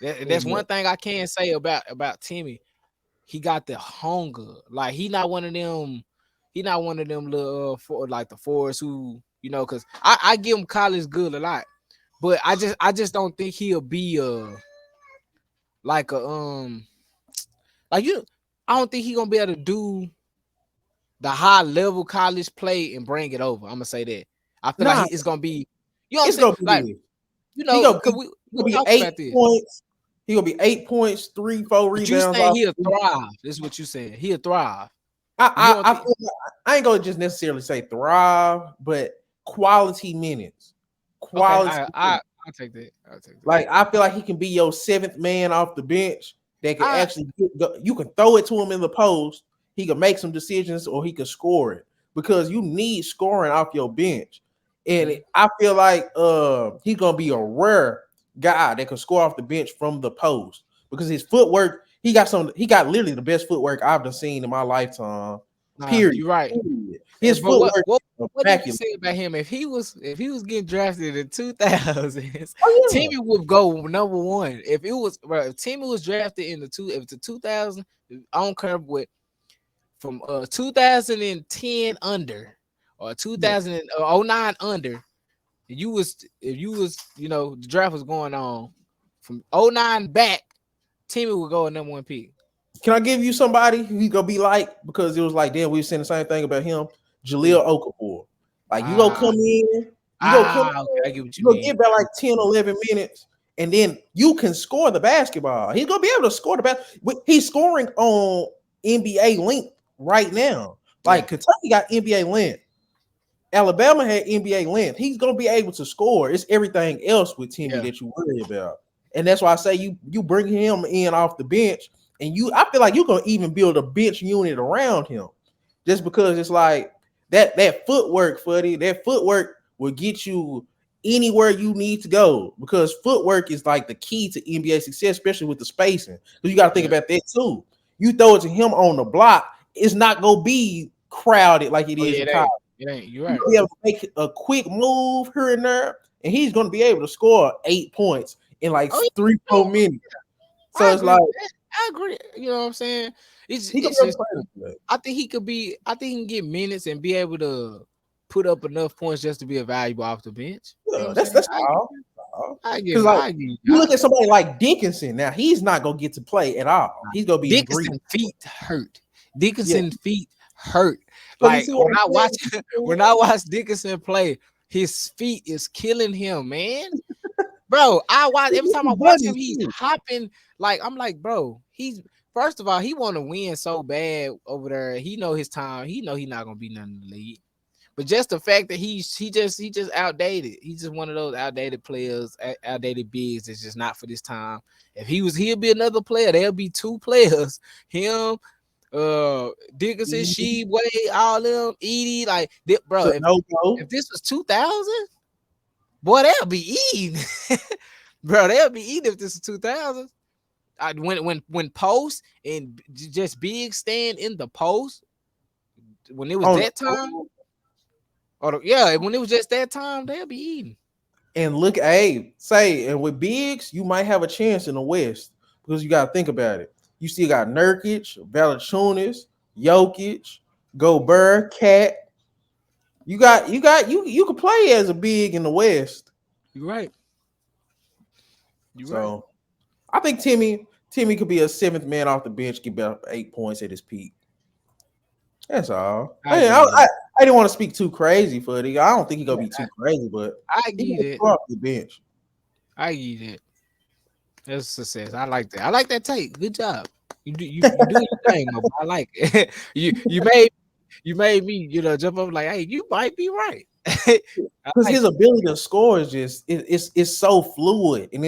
That's Yeah. one thing I can say about Timmy. He got the hunger. Like he not one of them. He not one of them little for like the fours who because I give him college good a lot, but I just don't think he'll be like a like you. I don't think he gonna be able to do the high level college play and bring it over. I'm gonna say that. I feel like Nah, it's gonna be. You know what I'm it's saying? gonna be Like this. because He gonna we be talked eight about this. points. He gonna be 8 points, 3, 4 But you rebounds saying off. he'll thrive? This is what you saying. He'll thrive. You don't I think? feel like I ain't gonna just necessarily say thrive, but quality minutes. Okay, Quality minutes. I'll take that. I'll take that. Like I feel like he can be your seventh man off the bench that can I actually you can throw it to him in the post. He can make some decisions or he can score it because you need scoring off your bench. And Mhm. I feel like he's gonna be a rare guy that can score off the bench from the post because his footwork, he got literally the best footwork I've ever seen in my lifetime. Nah, Period. you're right. His But what footwork what is what did we immaculate. say about him? If he was getting drafted in 2000s, Oh yeah. Timmy would go number one. If Timmy was drafted in if it's a 2000, I don't care what from 2010 under or Yeah. 2009 under. If you was the draft was going on from '09 back, Timmy would go a number one pick. Can I give you somebody who he gonna be like? Because it was like, damn, we were saying the same thing about him. Ooh. Jaleel Okafor. Like you gonna Ah, come in, you gonna come okay, I in, get what you you gonna mean. get about like 10, 11 minutes, and then you can score the basketball. He's gonna be able to score the He's scoring on NBA length right now. Yeah, Like Kentucky got NBA length. Alabama had NBA length. He's gonna be able to score. It's everything else with Timmy yeah, that you worry about, and that's why I say you bring him in off the bench, and I feel like you're gonna even build a bench unit around him, just because it's like that footwork, Fuddy. That footwork will get you anywhere you need to go because footwork is like the key to NBA success, especially with the spacing. Because you got to think yeah, about that too. You throw it to him on the block, it's not gonna be crowded like it Oh is yeah, in college. it ain't. You're He's right. gonna be able to make a quick move here and there, and he's gonna be able to score 8 points in like Oh, 3 4 minutes. So I it's agree like with that. I agree. You know what I'm saying? he could It's be able to just play this play. I think he could be. I think he can get minutes and be able to put up enough points just to be a valuable off the bench. You know what Yeah, I'm that's saying? that's all. Because like I give you look at somebody like Dickinson, now he's not gonna get to play at all. He's gonna be in Greece. Dickinson feet hurt. Yeah. Dickinson feet hurt. So you Like see what I'm when saying? I watch Dickinson play, his feet is killing him, man. Bro, I watch every time I He's watch him, buddies he's too. hopping. Like I'm like, bro, he's first of all, he want to win so bad over there. He know his time. He know he not gonna be nothing in the league. But just the fact that he just outdated. He's just one of those outdated players, outdated bigs. It's just not for this time. If he was, he'll be another player. There'll be two players. Him, Dickinson, Sheeb, Wade, all them, Edie. Like, bro, So no if go. this was 2000, boy, they'll be eating. Bro, they'll be eating if this is 2000. When post and just big stand in the post when it was On that time. Yeah, when it was just that time, they'll be eating. and look, hey, say, and with bigs, you might have a chance in the West because you got to think about it. You still got Nurkic, Valanciunas, Jokic, Gobert, Cat. You could play as a big in the West. You're right. You're right. So I think Timmy could be a seventh man off the bench, get about 8 points at his peak. That's all. I give you that. I didn't want to speak too crazy for it. I don't think he's gonna Yeah, be too crazy, but I he give can you that. go off the bench. I give you that. That's success. I like that. I like that take. Good job. You do your thing, my boy. I like it. you made me, jump up like, hey, you might be right. I Because like his ability to score is just it's so fluid, and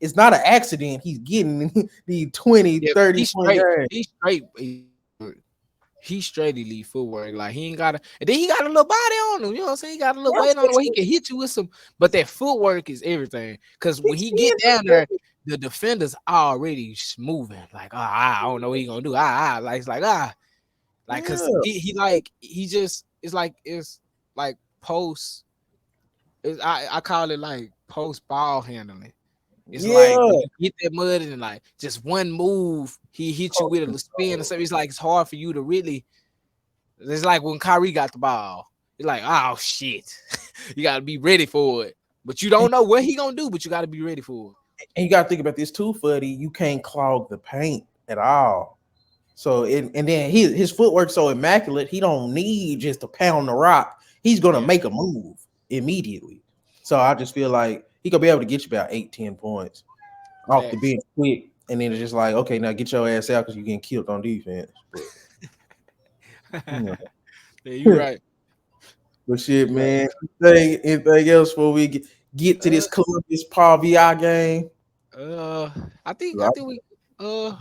it's not an accident. He's getting the 20, yeah, 30 he's point straight. game. He's straight. He's straight elite footwork. Like he ain't got and then he got a little body on him. You know what I'm saying? He got a little weight on him where he can hit you with some, but that footwork is everything. Cause when he get down there, the defenders already moving. Like, I don't know what he gonna do. Like it's like cause Yeah. it's like post. I call it like post ball handling. It's like Yeah. when you get that mud and like just one move, he hit you with a spin or something. It's like it's hard for you to really. It's like when Kyrie got the ball. It's like, oh shit, you gotta be ready for it. But you don't know what he gonna do. But you gotta be ready for it. And you got to think about this too, Fuddy. You can't clog the paint at all. So and then his footwork so immaculate, he don't need just to pound the rock. He's gonna Yeah, make a move immediately. So I just feel like he could be able to get you about 8 10 points off the facts. bench quick, and then it's just like, okay, now get your ass out because you're getting killed on defense. But you know, Yeah, you right. but shit, You right. man. Anything else before we get to Uh, this Columbus Paul VI game? uh, I think Yeah, I think we uh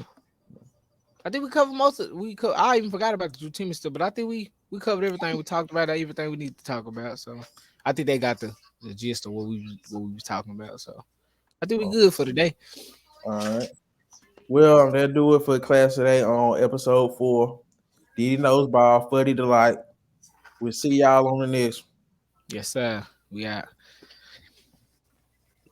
I think we covered most of I even forgot about the two team stuff, but I think we covered everything we talked about, everything we need to talk about. So I think they got the gist of what we was talking about. So I think we good for today. all right. Well, that'll do it for class today on episode 4. Didi Knows Ball, Fuddy Delight. We'll see y'all on the next. Yes, sir. We out.